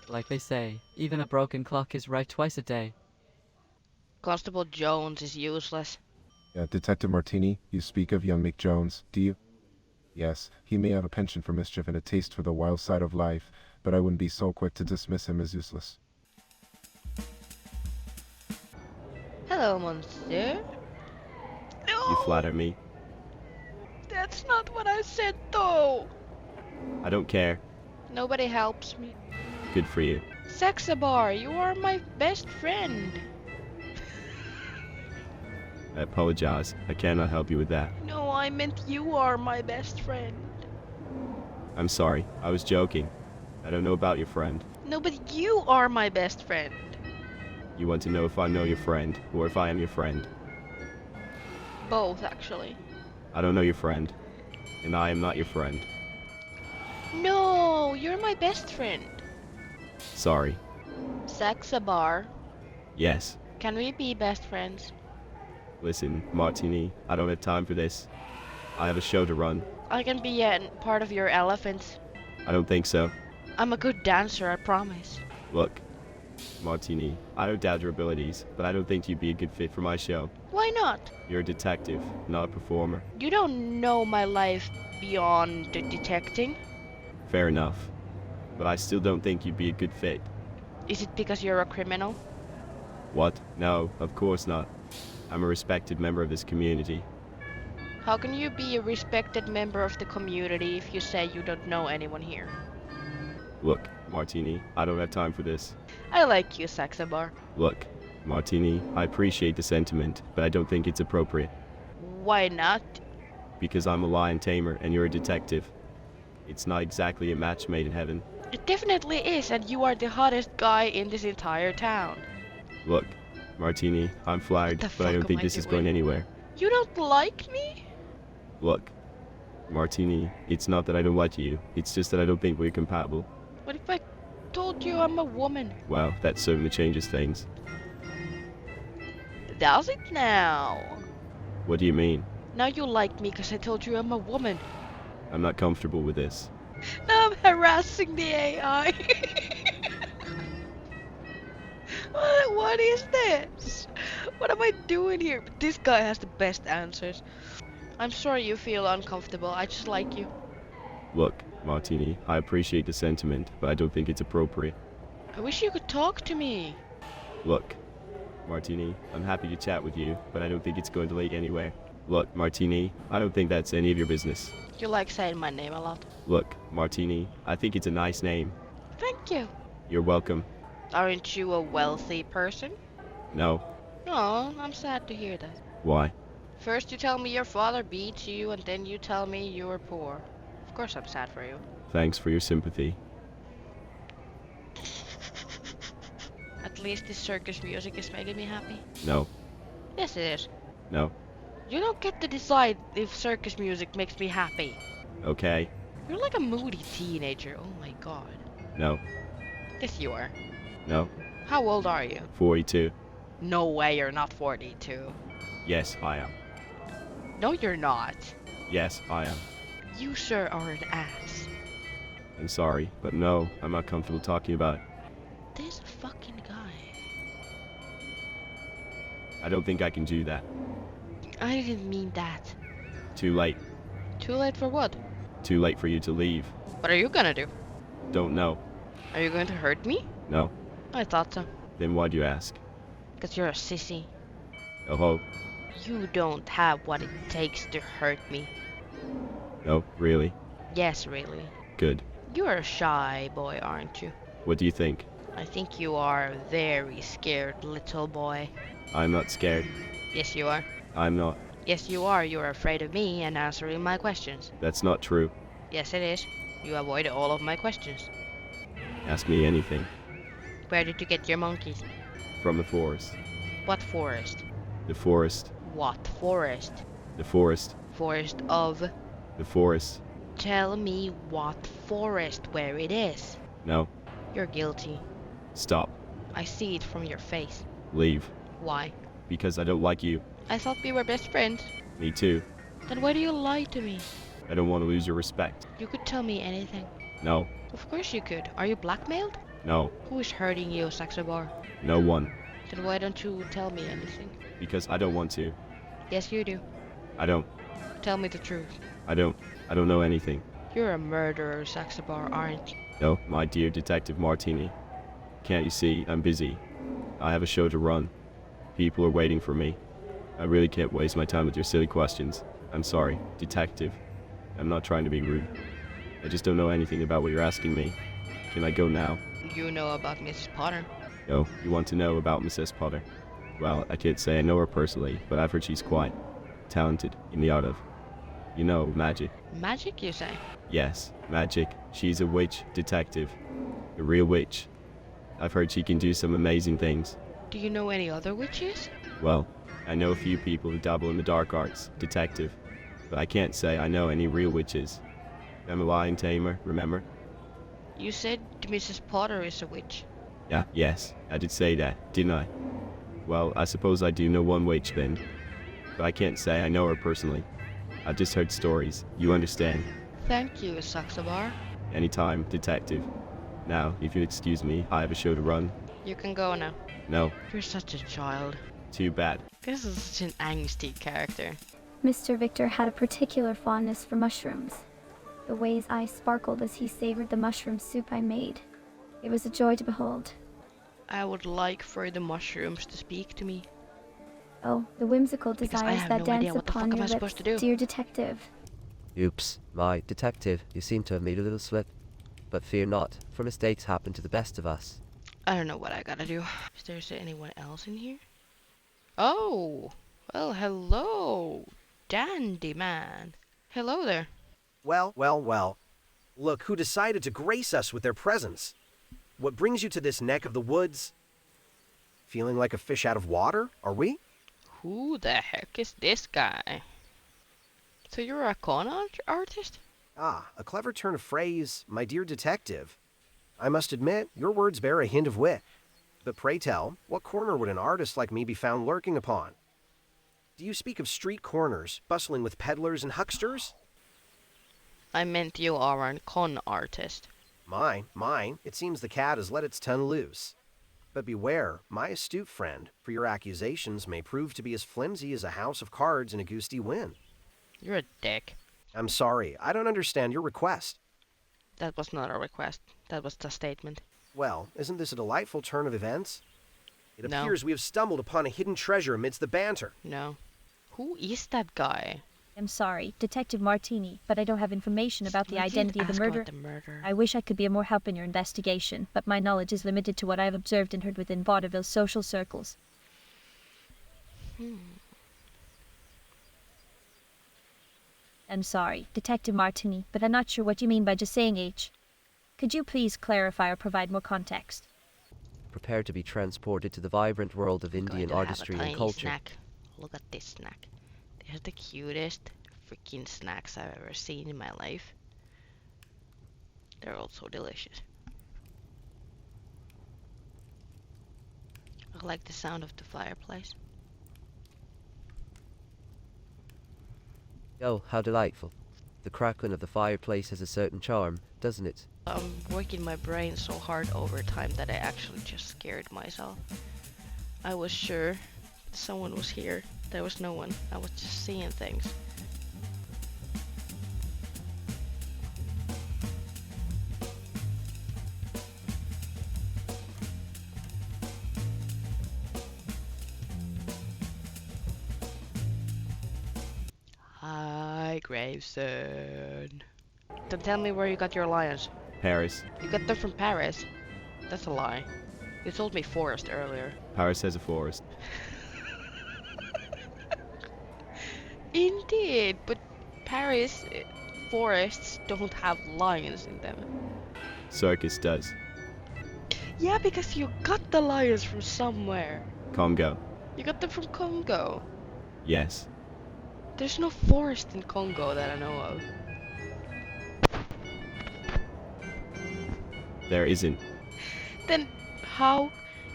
Speaker 12: Like they say, even a broken clock is right twice a day.
Speaker 2: Constable Jones is useless.
Speaker 3: Yeah, Detective Martini, you speak of young Mick Jones, do you? Yes, he may have a penchant for mischief and a taste for the wild side of life, but I wouldn't be so quick to dismiss him as useless.
Speaker 2: Hello, monster. No!
Speaker 10: You flatter me.
Speaker 2: That's not what I said, though.
Speaker 10: I don't care.
Speaker 2: Nobody helps me.
Speaker 10: Good for you.
Speaker 2: Saxabar, you are my best friend.
Speaker 10: I apologize. I cannot help you with that.
Speaker 2: No, I meant you are my best friend.
Speaker 10: I'm sorry. I was joking. I don't know about your friend.
Speaker 2: No, but you are my best friend.
Speaker 10: You want to know if I know your friend, or if I am your friend.
Speaker 2: Both, actually.
Speaker 10: I don't know your friend. And I am not your friend.
Speaker 2: No, you're my best friend.
Speaker 10: Sorry.
Speaker 2: Saxabar,
Speaker 10: Yes.
Speaker 2: can we be best friends?
Speaker 10: Listen, Martini, I don't have time for this. I have a show to run.
Speaker 2: I can be a part of your elephants.
Speaker 10: I don't think so.
Speaker 2: I'm a good dancer, I promise.
Speaker 10: Look, Martini, I don't doubt your abilities, but I don't think you'd be a good fit for my show.
Speaker 2: Why not?
Speaker 10: You're a detective, not a performer.
Speaker 2: You don't know my life beyond detecting.
Speaker 10: Fair enough. But I still don't think you'd be a good fit.
Speaker 2: Is it because you're a criminal?
Speaker 10: What? No, of course not. I'm a respected member of this community.
Speaker 2: How can you be a respected member of the community if you say you don't know anyone here?
Speaker 10: Look, Martini, I don't have time for this.
Speaker 2: I like you, Saxabar.
Speaker 10: Look, Martini, I appreciate the sentiment, but I don't think it's appropriate.
Speaker 2: Why not?
Speaker 10: Because I'm a lion tamer and you're a detective. It's not exactly a match made in heaven.
Speaker 2: It definitely is, and you are the hottest guy in this entire town.
Speaker 10: Look, Martini, I'm flattered, but I don't think this is going anywhere.
Speaker 2: You don't like me?
Speaker 10: Look, Martini, it's not that I don't like you, it's just that I don't think we're compatible.
Speaker 2: What if I told you I'm a woman?
Speaker 10: Well, that certainly changes things.
Speaker 2: Does it now?
Speaker 10: What do you mean?
Speaker 2: Now you like me because I told you I'm a woman.
Speaker 10: I'm not comfortable with this.
Speaker 2: Now I'm harassing the AI. What is this? What am I doing here? This guy has the best answers. I'm sorry you feel uncomfortable. I just like you.
Speaker 10: Look, Martini, I appreciate the sentiment, but I don't think it's appropriate.
Speaker 2: I wish you could talk to me.
Speaker 10: Look, Martini, I'm happy to chat with you, but I don't think it's going to lead anywhere. Look, Martini, I don't think that's any of your business.
Speaker 2: You like saying my name a lot.
Speaker 10: Look, Martini, I think it's a nice name.
Speaker 2: Thank you.
Speaker 10: You're welcome.
Speaker 2: Aren't you a wealthy person?
Speaker 10: No.
Speaker 2: Oh, I'm sad to hear that.
Speaker 10: Why?
Speaker 2: First you tell me your father beats you, and then you tell me you're poor. Of course I'm sad for you.
Speaker 10: Thanks for your sympathy.
Speaker 2: At least this circus music is making me happy.
Speaker 10: No.
Speaker 2: Yes, it is.
Speaker 10: No.
Speaker 2: You don't get to decide if circus music makes me happy.
Speaker 10: Okay.
Speaker 2: You're like a moody teenager. Oh my god.
Speaker 10: No.
Speaker 2: Yes, you are.
Speaker 10: No.
Speaker 2: How old are you?
Speaker 10: 42.
Speaker 2: No way you're not 42.
Speaker 10: Yes, I am.
Speaker 2: No, you're not.
Speaker 10: Yes, I am.
Speaker 2: You, sir, are an ass.
Speaker 10: I'm sorry, but no, I'm not comfortable talking about it.
Speaker 2: This fucking guy.
Speaker 10: I don't think I can do that.
Speaker 2: I didn't mean that.
Speaker 10: Too late.
Speaker 2: Too late for what?
Speaker 10: Too late for you to leave.
Speaker 2: What are you gonna do?
Speaker 10: Don't know.
Speaker 2: Are you going to hurt me?
Speaker 10: No.
Speaker 2: I thought so.
Speaker 10: Then why'd you ask?
Speaker 2: Because you're a sissy.
Speaker 10: Oh ho.
Speaker 2: You don't have what it takes to hurt me.
Speaker 10: No, really?
Speaker 2: Yes, really.
Speaker 10: Good.
Speaker 2: You're a shy boy, aren't you?
Speaker 10: What do you think?
Speaker 2: I think you are a very scared little boy.
Speaker 10: I'm not scared.
Speaker 2: Yes, you are.
Speaker 10: I'm not.
Speaker 2: Yes, you are. You're afraid of me and answering my questions.
Speaker 10: That's not true.
Speaker 2: Yes, it is. You avoid all of my questions.
Speaker 10: Ask me anything.
Speaker 2: Where did you get your monkeys?
Speaker 10: From the forest.
Speaker 2: What forest?
Speaker 10: The forest.
Speaker 2: What forest?
Speaker 10: The forest.
Speaker 2: Forest of?
Speaker 10: The forest.
Speaker 2: Tell me what forest, where it is.
Speaker 10: No.
Speaker 2: You're guilty.
Speaker 10: Stop.
Speaker 2: I see it from your face.
Speaker 10: Leave.
Speaker 2: Why?
Speaker 10: Because I don't like you.
Speaker 2: I thought we were best friends.
Speaker 10: Me too.
Speaker 2: Then why do you lie to me?
Speaker 10: I don't want to lose your respect.
Speaker 2: You could tell me anything.
Speaker 10: No.
Speaker 2: Of course you could. Are you blackmailed?
Speaker 10: No.
Speaker 2: Who is hurting you, Saxabar?
Speaker 10: No one.
Speaker 2: Then why don't you tell me anything?
Speaker 10: Because I don't want to.
Speaker 2: Yes, you do.
Speaker 10: I don't.
Speaker 2: Tell me the truth.
Speaker 10: I don't. I don't know anything.
Speaker 2: You're a murderer, Saxabar, aren't you?
Speaker 10: No, my dear Detective Martini. Can't you see? I'm busy. I have a show to run. People are waiting for me. I really can't waste my time with your silly questions. I'm sorry, Detective. I'm not trying to be rude. I just don't know anything about what you're asking me. Can I go now?
Speaker 2: You know about Mrs. Potter.
Speaker 10: No, you want to know about Mrs. Potter. Well, I can't say I know her personally, but I've heard she's quite talented in the art of, you know, magic.
Speaker 2: Magic, you say?
Speaker 10: Yes, magic. She's a witch detective. A real witch. I've heard she can do some amazing things.
Speaker 2: Do you know any other witches?
Speaker 10: Well, I know a few people who dabble in the dark arts, detective, but I can't say I know any real witches. I'm a lion tamer, remember?
Speaker 2: You said Mrs. Potter is a witch.
Speaker 10: Yeah, yes, I did say that, didn't I? Well, I suppose I do know one witch then, but I can't say I know her personally. I've just heard stories, you understand?
Speaker 2: Thank you, Saxabar.
Speaker 10: Anytime, detective. Now, if you'll excuse me, I have a show to run.
Speaker 2: You can go now.
Speaker 10: No.
Speaker 2: You're such a child.
Speaker 10: Too bad.
Speaker 2: This is such an angsty character.
Speaker 7: Mr. Victor had a particular fondness for mushrooms. The way his eyes sparkled as he savored the mushroom soup I made. It was a joy to behold.
Speaker 2: I would like for the mushrooms to speak to me.
Speaker 7: Oh, the whimsical
Speaker 2: Because I
Speaker 7: desires
Speaker 2: have
Speaker 7: that
Speaker 2: no
Speaker 7: dance
Speaker 2: idea what the
Speaker 7: upon
Speaker 2: fuck am
Speaker 7: your
Speaker 2: I
Speaker 7: lips,
Speaker 2: supposed to do.
Speaker 7: dear detective.
Speaker 11: Oops, my detective, you seem to have made a little slip. But fear not, for mistakes happen to the best of us.
Speaker 2: I don't know what I gotta do. Is there anyone else in here? Oh, well, hello, dandy man. Hello there.
Speaker 13: Well, well, well. Look who decided to grace us with their presence. What brings you to this neck of the woods? Feeling like a fish out of water, are we?
Speaker 2: Who the heck is this guy? So you're a con artist?
Speaker 13: Ah, a clever turn of phrase, my dear detective. I must admit, your words bear a hint of wit. But pray tell, what corner would an artist like me be found lurking upon? Do you speak of street corners, bustling with peddlers and hucksters?
Speaker 2: I meant you are a con artist.
Speaker 13: Mine. It seems the cat has let its tongue loose. But beware, my astute friend, for your accusations may prove to be as flimsy as a house of cards in a gusty wind.
Speaker 2: You're a dick.
Speaker 13: I'm sorry, I don't understand your request.
Speaker 2: That was not a request. That was a statement.
Speaker 13: Well, isn't this a delightful turn of events? It
Speaker 2: No.
Speaker 13: appears we have stumbled upon a hidden treasure amidst the banter.
Speaker 2: No. Who is that guy?
Speaker 14: I'm sorry, Detective Martini, but I don't have information about the
Speaker 2: Why didn't
Speaker 14: identity of the
Speaker 2: ask
Speaker 14: murderer.
Speaker 2: about the murder?
Speaker 14: I wish I could be of more help in your investigation, but my knowledge is limited to what I have observed and heard within Vaudeville's social circles. I'm sorry, Detective Martini, but I'm not sure what you mean by just saying H. Could you please clarify or provide more context?
Speaker 11: Prepare to be transported to the vibrant world of
Speaker 2: I'm going
Speaker 11: Indian
Speaker 2: to have a
Speaker 11: artistry and
Speaker 2: tiny
Speaker 11: culture.
Speaker 2: Snack. Look at this snack. They're the cutest freaking snacks I've ever seen in my life. They're also delicious. I like the sound of the fireplace.
Speaker 11: Oh, how delightful. The crackling of the fireplace has a certain charm, doesn't it?
Speaker 2: I'm working my brain so hard over time that I actually just scared myself. I was sure someone was here. There was no one. I was just seeing things. Hi, Graveson. Then tell me where you got your lions.
Speaker 10: Paris.
Speaker 2: You got them from Paris. That's a lie. You told me forest earlier.
Speaker 10: Paris has a forest.
Speaker 2: Indeed, but Paris forests don't have lions in them.
Speaker 10: Circus does.
Speaker 2: Yeah, because you got the lions from somewhere.
Speaker 10: Congo.
Speaker 2: You got them from Congo.
Speaker 10: Yes.
Speaker 2: There's no forest in Congo that I know of.
Speaker 10: There isn't.
Speaker 2: Then how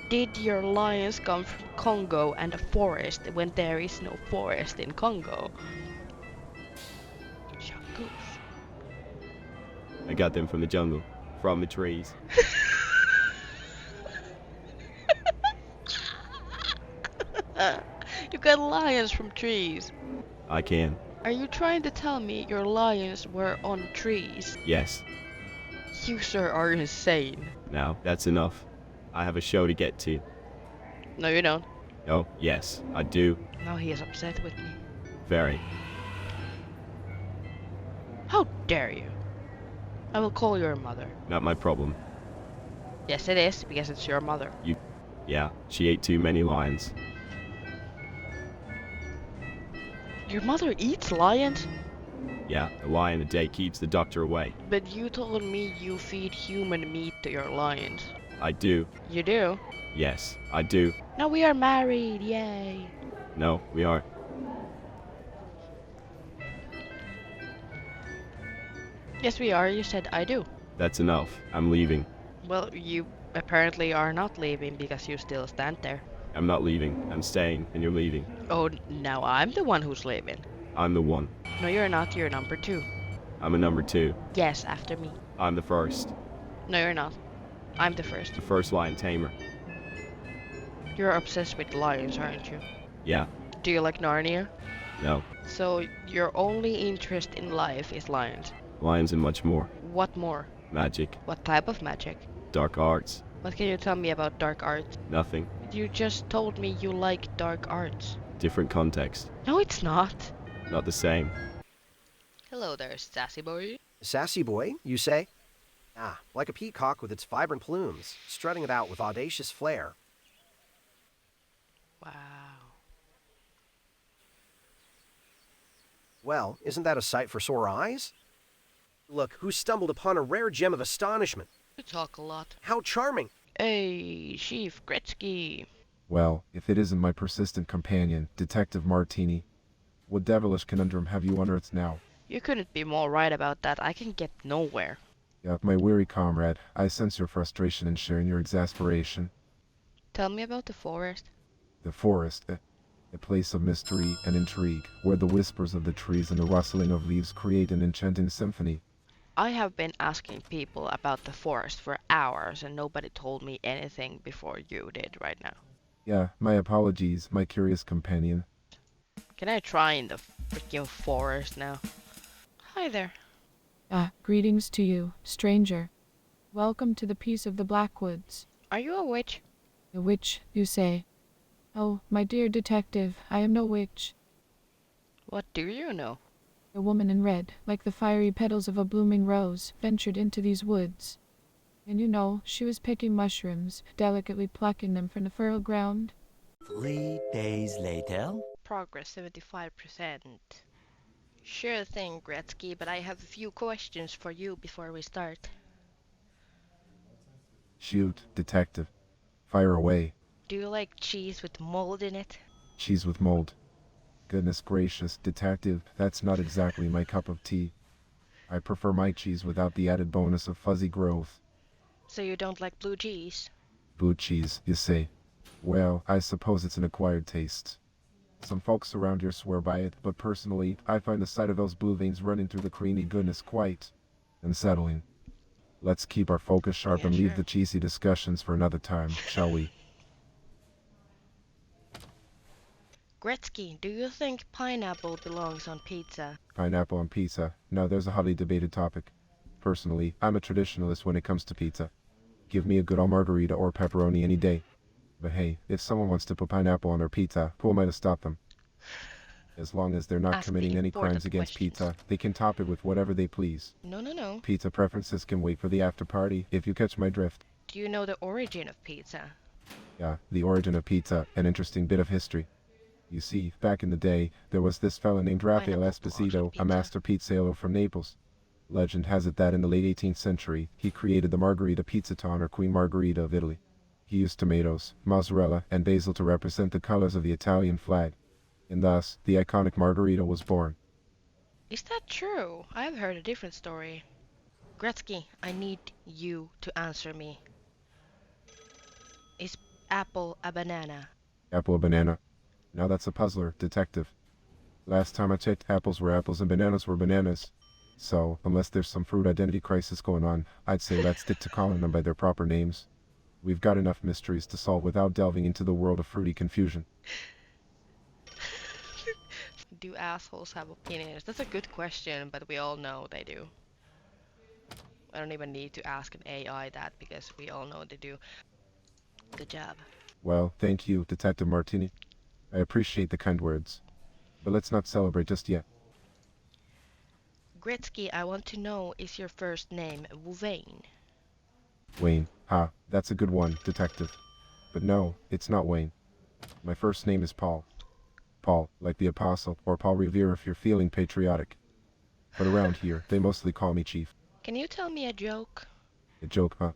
Speaker 2: did your lions come from Congo and a forest when there is no forest in Congo? Shangoose.
Speaker 10: I got them from the jungle. From the trees.
Speaker 2: You got lions from trees.
Speaker 10: I can.
Speaker 2: Are you trying to tell me your lions were on trees?
Speaker 10: Yes.
Speaker 2: You, sir, are insane.
Speaker 10: Now, that's enough. I have a show to get to.
Speaker 2: No, you don't.
Speaker 10: Oh, yes, I do.
Speaker 2: Now he is upset with me.
Speaker 10: Very.
Speaker 2: How dare you? I will call your mother.
Speaker 10: Not my problem.
Speaker 2: Yes, it is, because it's your mother.
Speaker 10: Yeah, she ate too many lions.
Speaker 2: Your mother eats lions?
Speaker 10: Yeah, a lion a day keeps the doctor away.
Speaker 2: But you told me you feed human meat to your lions.
Speaker 10: I do.
Speaker 2: You do?
Speaker 10: Yes, I do.
Speaker 2: Now we are married, yay.
Speaker 10: No, we aren't.
Speaker 2: Yes, we are. You said I do.
Speaker 10: That's enough. I'm leaving.
Speaker 2: Well, you apparently are not leaving because you still stand there.
Speaker 10: I'm not leaving. I'm staying, and you're leaving.
Speaker 2: Oh, now I'm the one who's leaving.
Speaker 10: I'm the one.
Speaker 2: No, you're not. You're number 2.
Speaker 10: I'm a number 2.
Speaker 2: Yes, after me.
Speaker 10: I'm the first.
Speaker 2: No, you're not. I'm the first.
Speaker 10: The first lion tamer.
Speaker 2: You're obsessed with lions, aren't you?
Speaker 10: Yeah.
Speaker 2: Do you like Narnia?
Speaker 10: No.
Speaker 2: So your only interest in life is lions.
Speaker 10: Lions and much more.
Speaker 2: What more?
Speaker 10: Magic.
Speaker 2: What type of magic?
Speaker 10: Dark arts.
Speaker 2: What can you tell me about dark arts?
Speaker 10: Nothing.
Speaker 2: You just told me you like dark arts.
Speaker 10: Different context.
Speaker 2: No, it's not.
Speaker 10: Not the same.
Speaker 2: Hello there, sassy boy.
Speaker 13: Sassy boy, you say? Ah, like a peacock with its vibrant plumes, strutting about with audacious flair.
Speaker 2: Wow.
Speaker 13: Well, isn't that a sight for sore eyes? Look, who stumbled upon a rare gem of astonishment.
Speaker 2: You talk a lot.
Speaker 13: How charming!
Speaker 2: Hey, Chief Gretzky.
Speaker 3: Well, if it isn't my persistent companion, Detective Martini, what devilish conundrum have you unearthed now?
Speaker 2: You couldn't be more right about that. I can get nowhere.
Speaker 3: Yeah, my weary comrade, I sense your frustration in sharing your exasperation.
Speaker 2: Tell me about the forest.
Speaker 3: The forest, a place of mystery and intrigue, where the whispers of the trees and the rustling of leaves create an enchanting symphony.
Speaker 2: I have been asking people about the forest for hours and nobody told me anything before you did right now.
Speaker 3: Yeah, my apologies, my curious companion.
Speaker 2: Can I try in the freaking forest now? Hi there.
Speaker 15: Greetings to you, stranger. Welcome to the peace of the Blackwoods.
Speaker 2: Are you a witch?
Speaker 15: A witch, you say? Oh, my dear detective, I am no witch.
Speaker 2: What do you know?
Speaker 15: A woman in red, like the fiery petals of a blooming rose, ventured into these woods. And you know, she was picking mushrooms, delicately plucking them from the fertile ground.
Speaker 16: 3 days later.
Speaker 2: Progress 75%. Sure thing, Gretzky, but I have a few questions for you before we start.
Speaker 3: Shoot, detective. Fire away.
Speaker 2: Do you like cheese with mold in it?
Speaker 3: Cheese with mold. Goodness gracious, detective, that's not exactly my cup of tea. I prefer my cheese without the added bonus of fuzzy growth.
Speaker 2: So you don't like blue cheese?
Speaker 3: Blue cheese, you say? Well, I suppose it's an acquired taste. Some folks around here swear by it, but personally, I find the sight of those blue veins running through the creamy goodness quite unsettling. Let's keep our focus sharp and leave the cheesy discussions for another time, shall we?
Speaker 2: Gretzky, do you think pineapple belongs on pizza?
Speaker 3: Pineapple on pizza. Now there's a hotly debated topic. Personally, I'm a traditionalist when it comes to pizza. Give me a good old margarita or pepperoni any day. But hey, if someone wants to put pineapple on their pizza, who am I to stop them? As long as they're not committing any crimes against pizza, they can top it with whatever they please.
Speaker 2: No.
Speaker 3: Pizza preferences can wait for the after party, if you catch my drift.
Speaker 2: Do you know the origin of pizza?
Speaker 3: Yeah, the origin of pizza, an interesting bit of history. You see, back in the day, there was this fella named Raphael Esposito, a master pizzaiolo from Naples. Legend has it that in the late 18th century, he created the Margherita Pizzaton or Queen Margherita of Italy. He used tomatoes, mozzarella, and basil to represent the colors of the Italian flag. And thus, the iconic Margherita was born.
Speaker 2: Is that true? I've heard a different story. Gretzky, I need you to answer me. Is apple a banana?
Speaker 3: Apple a banana? Now that's a puzzler, detective. Last time I checked, apples were apples and bananas were bananas. So, unless there's some fruit identity crisis going on, I'd say let's stick to calling them by their proper names. We've got enough mysteries to solve without delving into the world of fruity confusion.
Speaker 2: Do assholes have opinions? That's a good question, but we all know they do. I don't even need to ask an AI that because we all know they do. Good job.
Speaker 3: Well, thank you, Detective Martini. I appreciate the kind words. But let's not celebrate just yet.
Speaker 2: Gretzky, I want to know, is your first name Wayne?
Speaker 3: Wayne. Ha, that's a good one, detective. But no, it's not Wayne. My first name is Paul. Paul, like the Apostle, or Paul Revere if you're feeling patriotic. But around here, they mostly call me Chief.
Speaker 2: Can you tell me a joke?
Speaker 3: A joke, huh?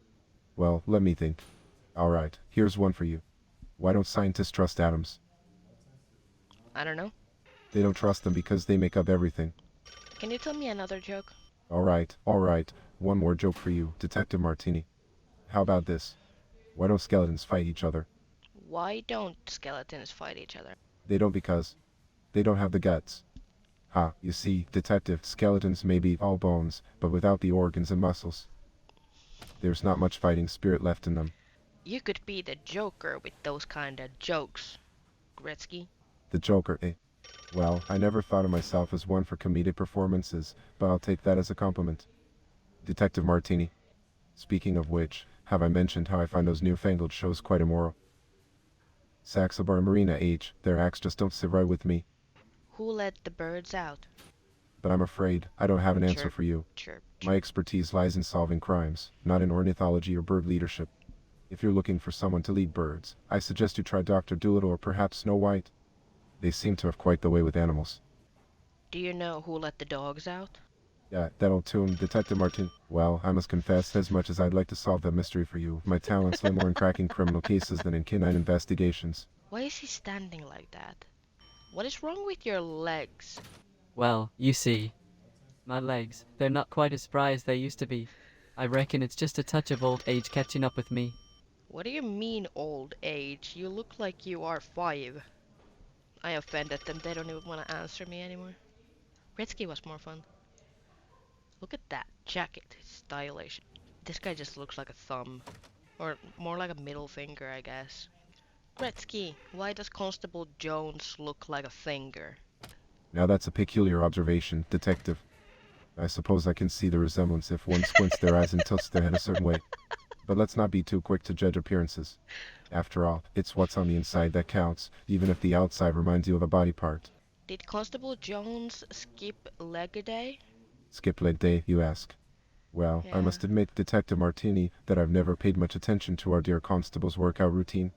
Speaker 3: Well, let me think. Alright, here's one for you. Why don't scientists trust atoms?
Speaker 2: I don't know.
Speaker 3: They don't trust them because they make up everything.
Speaker 2: Can you tell me another joke?
Speaker 3: Alright. One more joke for you, Detective Martini. How about this? Why don't skeletons fight each other?
Speaker 2: Why don't skeletons fight each other?
Speaker 3: They don't because they don't have the guts. Ha, you see, detective, skeletons may be all bones, but without the organs and muscles. There's not much fighting spirit left in them.
Speaker 2: You could be the Joker with those kind of jokes, Gretzky.
Speaker 3: The Joker, eh? Well, I never thought of myself as one for comedic performances, but I'll take that as a compliment. Detective Martini. Speaking of which, have I mentioned how I find those newfangled shows quite immoral? Saxabar Marina H. Their acts just don't sit right with me.
Speaker 2: Who let the birds out?
Speaker 3: But I'm afraid I don't have an answer
Speaker 2: Chirp,
Speaker 3: for you.
Speaker 2: chirp,
Speaker 3: My expertise lies in solving crimes, not in ornithology or bird leadership. If you're looking for someone to lead birds, I suggest you try Dr. Doolittle or perhaps Snow White. They seem to have quite the way with animals.
Speaker 2: Do you know who let the dogs out?
Speaker 3: Yeah, that old tune, Detective Martin. Well, I must confess, as much as I'd like to solve that mystery for you, my talents lie more in cracking criminal cases than in canine investigations.
Speaker 2: Why is he standing like that? What is wrong with your legs?
Speaker 12: Well, you see, my legs, they're not quite as spry as they used to be. I reckon it's just a touch of old age catching up with me.
Speaker 2: What do you mean old age? You look like you are 5. I offended them. They don't even want to answer me anymore. Gretzky was more fun. Look at that jacket. It's stylish. This guy just looks like a thumb. Or more like a middle finger, I guess. Gretzky, why does Constable Jones look like a finger?
Speaker 3: Now that's a peculiar observation, Detective. I suppose I can see the resemblance if one squints their eyes and tilts their head a certain way. But let's not be too quick to judge appearances. After all, it's what's on the inside that counts, even if the outside reminds you of a body part.
Speaker 2: Did Constable Jones skip leg a day?
Speaker 3: Skip leg day, you ask? Well, I must admit, Detective Martini, that I've never paid much attention to our dear constable's workout routine.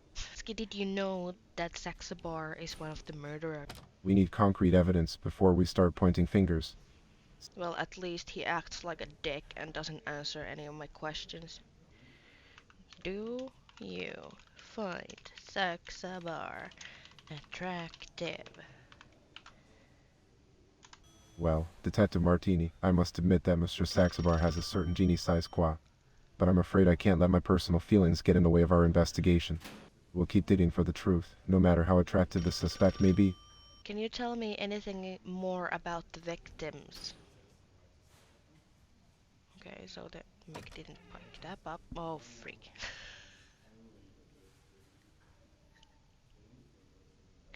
Speaker 2: Did you know that Saxabar is one of the murderers?
Speaker 3: We need concrete evidence before we start pointing fingers.
Speaker 2: Well, at least he acts like a dick and doesn't answer any of my questions. Do you find Saxabar attractive?
Speaker 3: Well, Detective Martini, I must admit that Mr. Saxabar has a certain genie-sized qua. But I'm afraid I can't let my personal feelings get in the way of our investigation. We'll keep digging for the truth, no matter how attractive the suspect may be.
Speaker 2: Can you tell me anything more about the victims? Okay, so the Mick didn't pick that up. Oh, freak.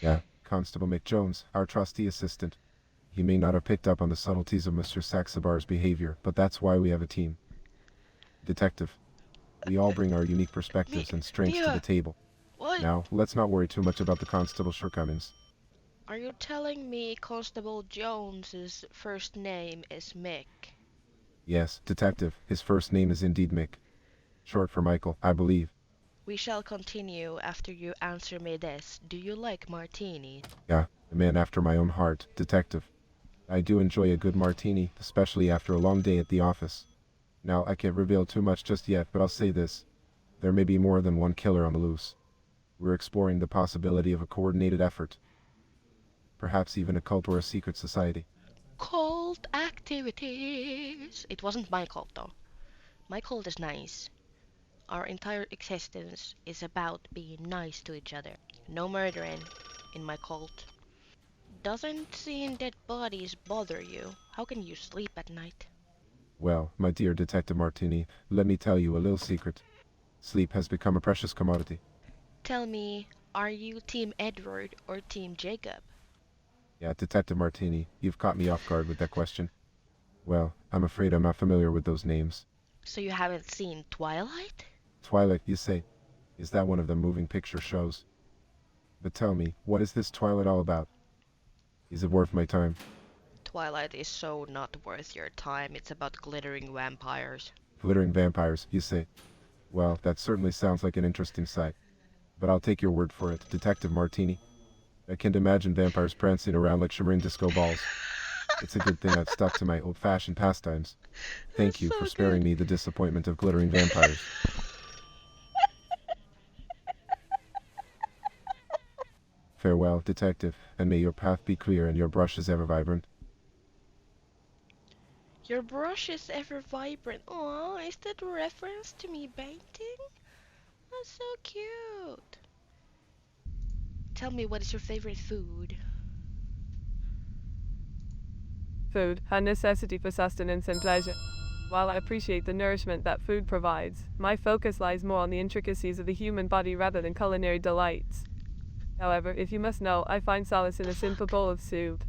Speaker 3: Yeah, Constable Mick Jones, our trusty assistant. He may not have picked up on the subtleties of Mr. Saxabar's behavior, but that's why we have a team. Detective, we all bring our unique perspectives and strengths to the table.
Speaker 2: What?
Speaker 3: Now, let's not worry too much about the constable's shortcomings.
Speaker 2: Are you telling me Constable Jones's first name is Mick?
Speaker 3: Yes, Detective, his first name is indeed Mick. Short for Michael, I believe.
Speaker 2: We shall continue after you answer me this. Do you like martini?
Speaker 3: Yeah, a man after my own heart, Detective. I do enjoy a good martini, especially after a long day at the office. Now, I can't reveal too much just yet, but I'll say this. There may be more than one killer on the loose. We're exploring the possibility of a coordinated effort. Perhaps even a cult or a secret society.
Speaker 2: Cult activities. It wasn't my cult though. My cult is nice. Our entire existence is about being nice to each other. No murdering in my cult. Doesn't seeing dead bodies bother you? How can you sleep at night?
Speaker 3: Well, my dear Detective Martini, let me tell you a little secret. Sleep has become a precious commodity.
Speaker 2: Tell me, are you Team Edward or Team Jacob?
Speaker 3: Yeah, Detective Martini, you've caught me off guard with that question. Well, I'm afraid I'm not familiar with those names.
Speaker 2: So you haven't seen Twilight?
Speaker 3: Twilight, you say? Is that one of the moving picture shows? But tell me, what is this Twilight all about? Is it worth my time?
Speaker 2: Twilight is so not worth your time. It's about glittering vampires.
Speaker 3: Glittering vampires, you say? Well, that certainly sounds like an interesting sight. But I'll take your word for it, Detective Martini. I can't imagine vampires prancing around like shimmering disco balls. It's a good thing I've stuck to my old-fashioned pastimes. Thank you for sparing me the disappointment of glittering vampires. Farewell, Detective, and may your path be clear and your brushes ever vibrant.
Speaker 2: Your brush is ever vibrant. Aw, is that a reference to me painting? That's so cute. Tell me, what is your favorite food?
Speaker 4: Food, a necessity for sustenance and pleasure. While I appreciate the nourishment that food provides, my focus lies more on the intricacies of the human body rather than culinary delights. However, if you must know, I find solace in a simple bowl of soup.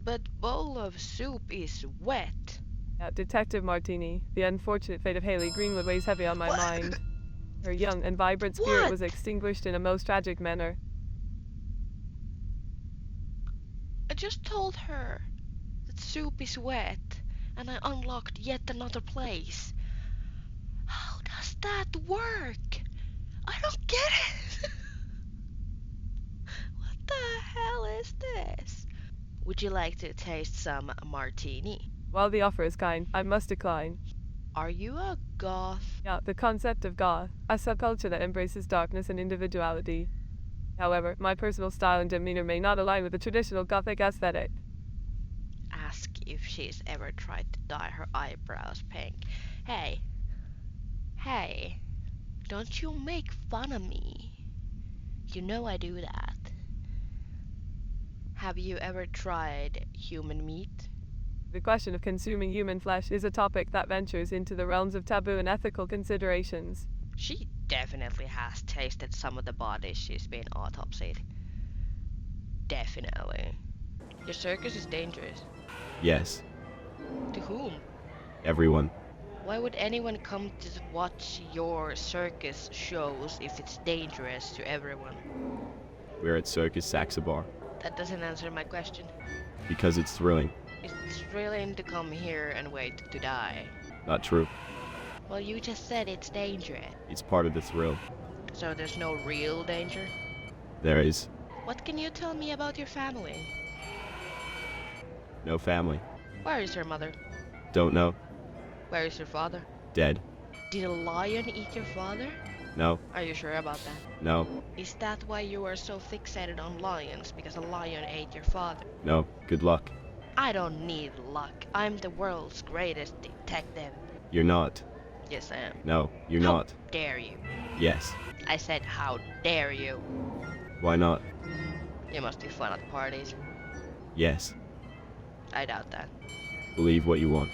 Speaker 2: But bowl of soup is wet.
Speaker 4: Detective Martini, the unfortunate fate of Haley Greenwood weighs heavy on my mind. Her young and vibrant spirit
Speaker 2: What?
Speaker 4: was extinguished in a most tragic manner.
Speaker 2: I just told her that soup is wet, and I unlocked yet another place. How does that work? I don't get it. What the hell is this? Would you like to taste some martini?
Speaker 4: While the offer is kind, I must decline.
Speaker 2: Are you a goth?
Speaker 4: Yeah, the concept of goth, a subculture that embraces darkness and individuality. However, my personal style and demeanor may not align with the traditional gothic aesthetic.
Speaker 2: Ask if she's ever tried to dye her eyebrows pink. Hey, don't you make fun of me. You know I do that. Have you ever tried human meat?
Speaker 4: The question of consuming human flesh is a topic that ventures into the realms of taboo and ethical considerations.
Speaker 2: She definitely has tasted some of the bodies she's been autopsied. Definitely. Your circus is dangerous.
Speaker 10: Yes,
Speaker 2: To whom?
Speaker 10: everyone.
Speaker 2: Why would anyone come to watch your circus shows if it's dangerous to everyone?
Speaker 10: We're at Circus Saxabar
Speaker 2: That doesn't answer my question.
Speaker 10: because it's thrilling.
Speaker 2: It's thrilling to come here and wait to die.
Speaker 10: Not true.
Speaker 2: Well, you just said it's dangerous.
Speaker 10: It's part of the thrill.
Speaker 2: So there's no real danger?
Speaker 10: There is
Speaker 2: What can you tell me about your family?
Speaker 10: no family.
Speaker 2: Where is your mother?
Speaker 10: Don't know.
Speaker 2: Where is your father?
Speaker 10: Dead.
Speaker 2: Did a lion eat your father?
Speaker 10: No.
Speaker 2: Are you sure about that?
Speaker 10: No.
Speaker 2: Is that why you are so fixated on lions? Because a lion ate your father?
Speaker 10: No. Good luck.
Speaker 2: I don't need luck. I'm the world's greatest detective.
Speaker 10: You're not.
Speaker 2: Yes, I am.
Speaker 10: No, you're
Speaker 2: How
Speaker 10: not.
Speaker 2: dare you?
Speaker 10: Yes.
Speaker 2: I said, how dare you?
Speaker 10: Why not?
Speaker 2: You must be fun at parties.
Speaker 10: Yes.
Speaker 2: I doubt that.
Speaker 10: Believe what you want.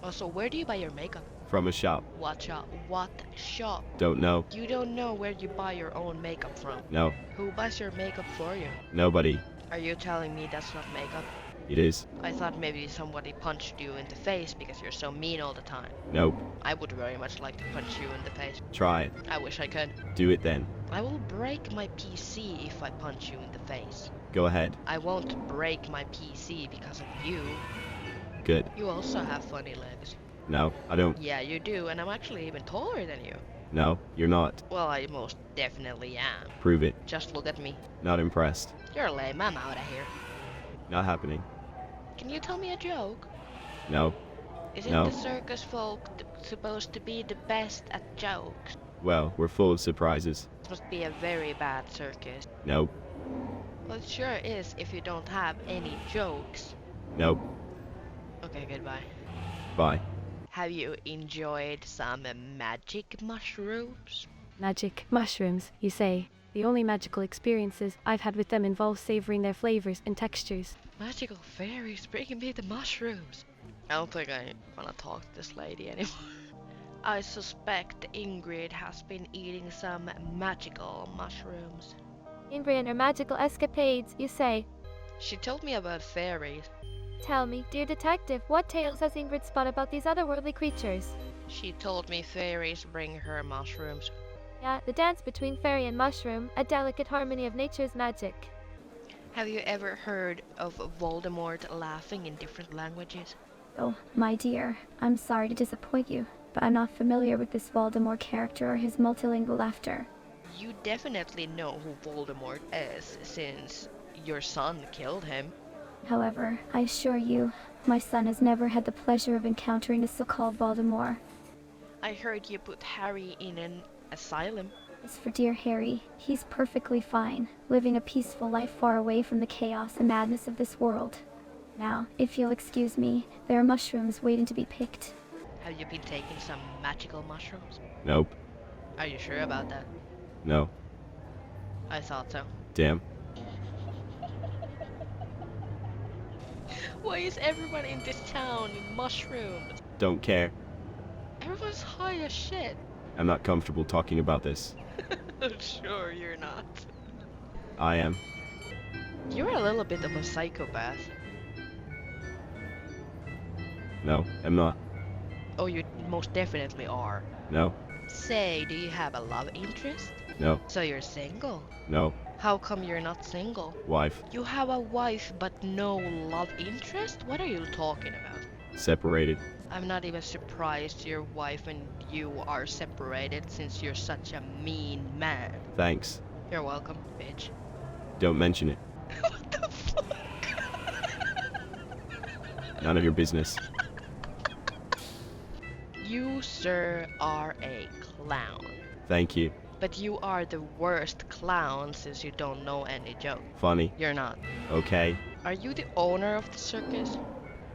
Speaker 2: Also, where do you buy your makeup?
Speaker 10: From a shop.
Speaker 2: What shop? What shop?
Speaker 10: Don't know.
Speaker 2: You don't know where you buy your own makeup from.
Speaker 10: No.
Speaker 2: Who buys your makeup for you?
Speaker 10: Nobody.
Speaker 2: Are you telling me that's not makeup?
Speaker 10: It is.
Speaker 2: I thought maybe somebody punched you in the face because you're so mean all the time.
Speaker 10: Nope.
Speaker 2: I would very much like to punch you in the face.
Speaker 10: Try it.
Speaker 2: I wish I could.
Speaker 10: Do it then.
Speaker 2: I will break my PC if I punch you in the face.
Speaker 10: Go ahead.
Speaker 2: I won't break my PC because of you.
Speaker 10: Good.
Speaker 2: You also have funny legs.
Speaker 10: No, I don't.
Speaker 2: Yeah, you do, and I'm actually even taller than you.
Speaker 10: No, you're not.
Speaker 2: Well, I most definitely am.
Speaker 10: Prove it.
Speaker 2: Just look at me.
Speaker 10: Not impressed.
Speaker 2: You're lame, I'm out of here.
Speaker 10: Not happening.
Speaker 2: Can you tell me a joke?
Speaker 10: No.
Speaker 2: Isn't
Speaker 10: No.
Speaker 2: the circus folk supposed to be the best at jokes?
Speaker 10: Well, we're full of surprises.
Speaker 2: This must be a very bad circus.
Speaker 10: Nope.
Speaker 2: Well, it sure is if you don't have any jokes.
Speaker 10: Nope.
Speaker 2: Okay, goodbye.
Speaker 10: Bye.
Speaker 2: Have you enjoyed some magic mushrooms?
Speaker 5: Magic mushrooms, you say? The only magical experiences I've had with them involve savoring their flavors and textures.
Speaker 2: Magical fairies bringing me the mushrooms. I don't think I want to talk to this lady anymore. I suspect Ingrid has been eating some magical mushrooms.
Speaker 6: Ingrid and her magical escapades, you say?
Speaker 2: She told me about fairies.
Speaker 6: Tell me, dear detective, what tales has Ingrid spun about these otherworldly creatures?
Speaker 2: She told me fairies bring her mushrooms.
Speaker 6: Yeah, the dance between fairy and mushroom, a delicate harmony of nature's magic.
Speaker 2: Have you ever heard of Voldemort laughing in different languages?
Speaker 7: Oh, my dear, I'm sorry to disappoint you, but I'm not familiar with this Voldemort character or his multilingual laughter.
Speaker 2: You definitely know who Voldemort is, since your son killed him.
Speaker 7: However, I assure you, my son has never had the pleasure of encountering the so-called Voldemort.
Speaker 2: I heard you put Harry in an asylum.
Speaker 7: As for dear Harry, he's perfectly fine, living a peaceful life far away from the chaos and madness of this world. Now, if you'll excuse me, there are mushrooms waiting to be picked.
Speaker 2: Have you been taking some magical mushrooms?
Speaker 10: Nope.
Speaker 2: Are you sure about that?
Speaker 10: No.
Speaker 2: I thought so.
Speaker 10: Damn.
Speaker 2: Why is everyone in this town in mushrooms?
Speaker 10: Don't care.
Speaker 2: Everyone's high as shit.
Speaker 10: I'm not comfortable talking about this.
Speaker 2: Sure you're not.
Speaker 10: I am.
Speaker 2: You're a little bit of a psychopath.
Speaker 10: No, I'm not.
Speaker 2: Oh, you most definitely are.
Speaker 10: No.
Speaker 2: Say, do you have a love interest?
Speaker 10: No.
Speaker 2: So you're single?
Speaker 10: No.
Speaker 2: How come you're not single?
Speaker 10: Wife.
Speaker 2: You have a wife but no love interest? What are you talking about?
Speaker 10: Separated.
Speaker 2: I'm not even surprised your wife and you are separated since you're such a mean man.
Speaker 10: Thanks.
Speaker 2: You're welcome, bitch.
Speaker 10: Don't mention it.
Speaker 2: What the fuck?
Speaker 10: None of your business.
Speaker 2: You, sir, are a clown.
Speaker 10: Thank you.
Speaker 2: But you are the worst clown since you don't know any joke.
Speaker 10: Funny.
Speaker 2: You're not.
Speaker 10: Okay.
Speaker 2: Are you the owner of the circus?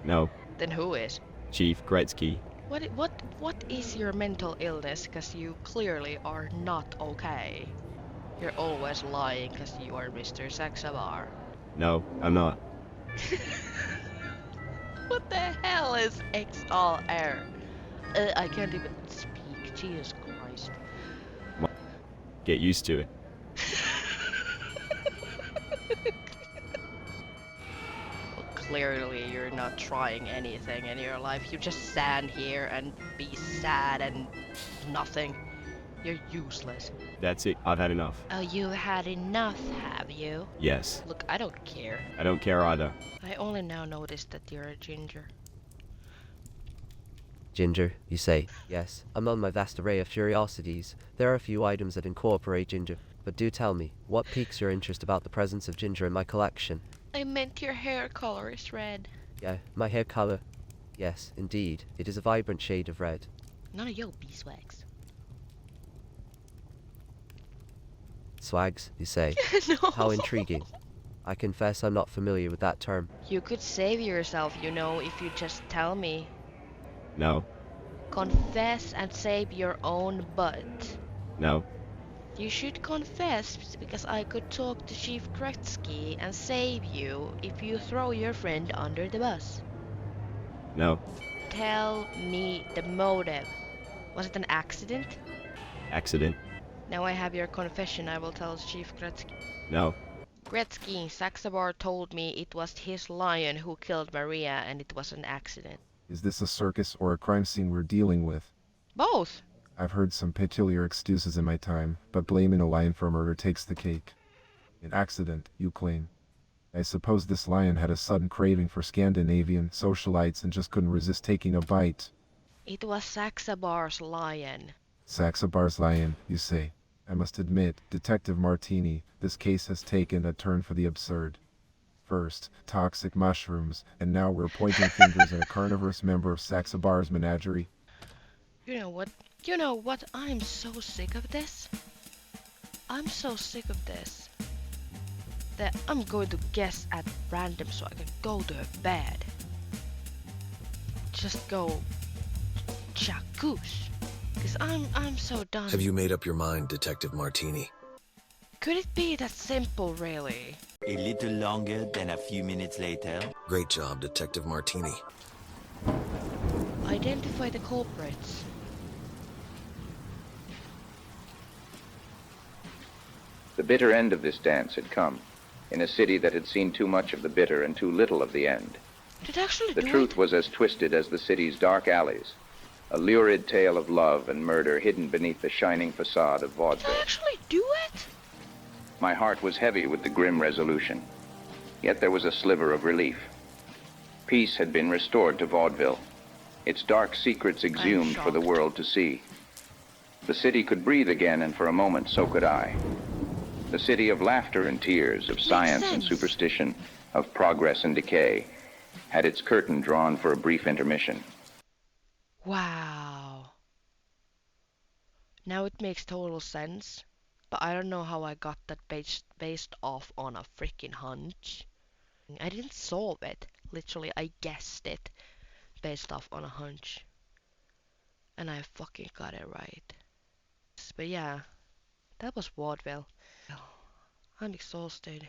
Speaker 10: No.
Speaker 2: Then who is?
Speaker 10: Chief Gretzky.
Speaker 2: What is your mental illness? Cause you clearly are not okay. You're always lying cause you are Mr. Saxabar.
Speaker 10: No, I'm not.
Speaker 2: What the hell is XLR? I can't even speak. Jesus Christ.
Speaker 10: Get used to it.
Speaker 2: Well, clearly you're not trying anything in your life. You just stand here and be sad and nothing. You're useless.
Speaker 10: That's it. I've had enough.
Speaker 2: Oh, you had enough, have you?
Speaker 10: Yes.
Speaker 2: Look, I don't care.
Speaker 10: I don't care either.
Speaker 2: I only now noticed that you're a ginger.
Speaker 11: Ginger, you say? Yes. Among my vast array of curiosities, there are a few items that incorporate ginger. But do tell me, what piques your interest about the presence of ginger in my collection?
Speaker 2: I meant your hair color is red.
Speaker 11: Yeah, my hair color. Yes, indeed. It is a vibrant shade of red.
Speaker 2: None of your beeswax.
Speaker 11: Swags, you say?
Speaker 2: No.
Speaker 11: How intriguing. I confess I'm not familiar with that term.
Speaker 2: You could save yourself, you know, if you just tell me.
Speaker 10: No.
Speaker 2: Confess and save your own butt.
Speaker 10: No.
Speaker 2: You should confess, because I could talk to Chief Gretzky and save you if you throw your friend under the bus.
Speaker 10: No.
Speaker 2: Tell me the motive. Was it an accident?
Speaker 10: Accident.
Speaker 2: Now I have your confession, I will tell Chief Gretzky.
Speaker 10: No.
Speaker 2: Gretzky, Saxabar told me it was his lion who killed Maria and it was an accident.
Speaker 3: Is this a circus or a crime scene we're dealing with?
Speaker 2: Both!
Speaker 3: I've heard some peculiar excuses in my time, but blaming a lion for murder takes the cake. An accident, you claim. I suppose this lion had a sudden craving for Scandinavian socialites and just couldn't resist taking a bite.
Speaker 2: It was Saxabar's lion.
Speaker 3: Saxabar's lion, you say. I must admit, Detective Martini, this case has taken a turn for the absurd. First, toxic mushrooms, and now we're pointing fingers at a carnivorous member of Saxabar's menagerie.
Speaker 2: You know what? I'm so sick of this. I'm so sick of this that I'm going to guess at random so I can go to bed. Just go chakoosh. Because I'm so done.
Speaker 9: Have you made up your mind, Detective Martini?
Speaker 2: Could it be that simple, really?
Speaker 16: A little longer than a few minutes later.
Speaker 9: Great job, Detective Martini.
Speaker 2: Identify the culprits.
Speaker 1: The bitter end of this dance had come, in a city that had seen too much of the bitter and too little of the end.
Speaker 2: Did actually
Speaker 1: The
Speaker 2: do
Speaker 1: truth
Speaker 2: it?
Speaker 1: was as twisted as the city's dark alleys, a lurid tale of love and murder hidden beneath the shining facade of
Speaker 2: Did
Speaker 1: vaudeville.
Speaker 2: I actually do it?
Speaker 1: My heart was heavy with the grim resolution, yet there was a sliver of relief. Peace had been restored to vaudeville, its dark secrets exhumed for the world to see. The city could breathe again, and for a moment so could I. The city of laughter and tears, of science and superstition, of progress and decay, had its curtain drawn for a brief intermission.
Speaker 2: Wow. Now it makes total sense, but I don't know how I got that based off on a freaking hunch. I didn't solve it. Literally, I guessed it based off on a hunch. And I fucking got it right. But yeah, that was vaudeville. I'm exhausted.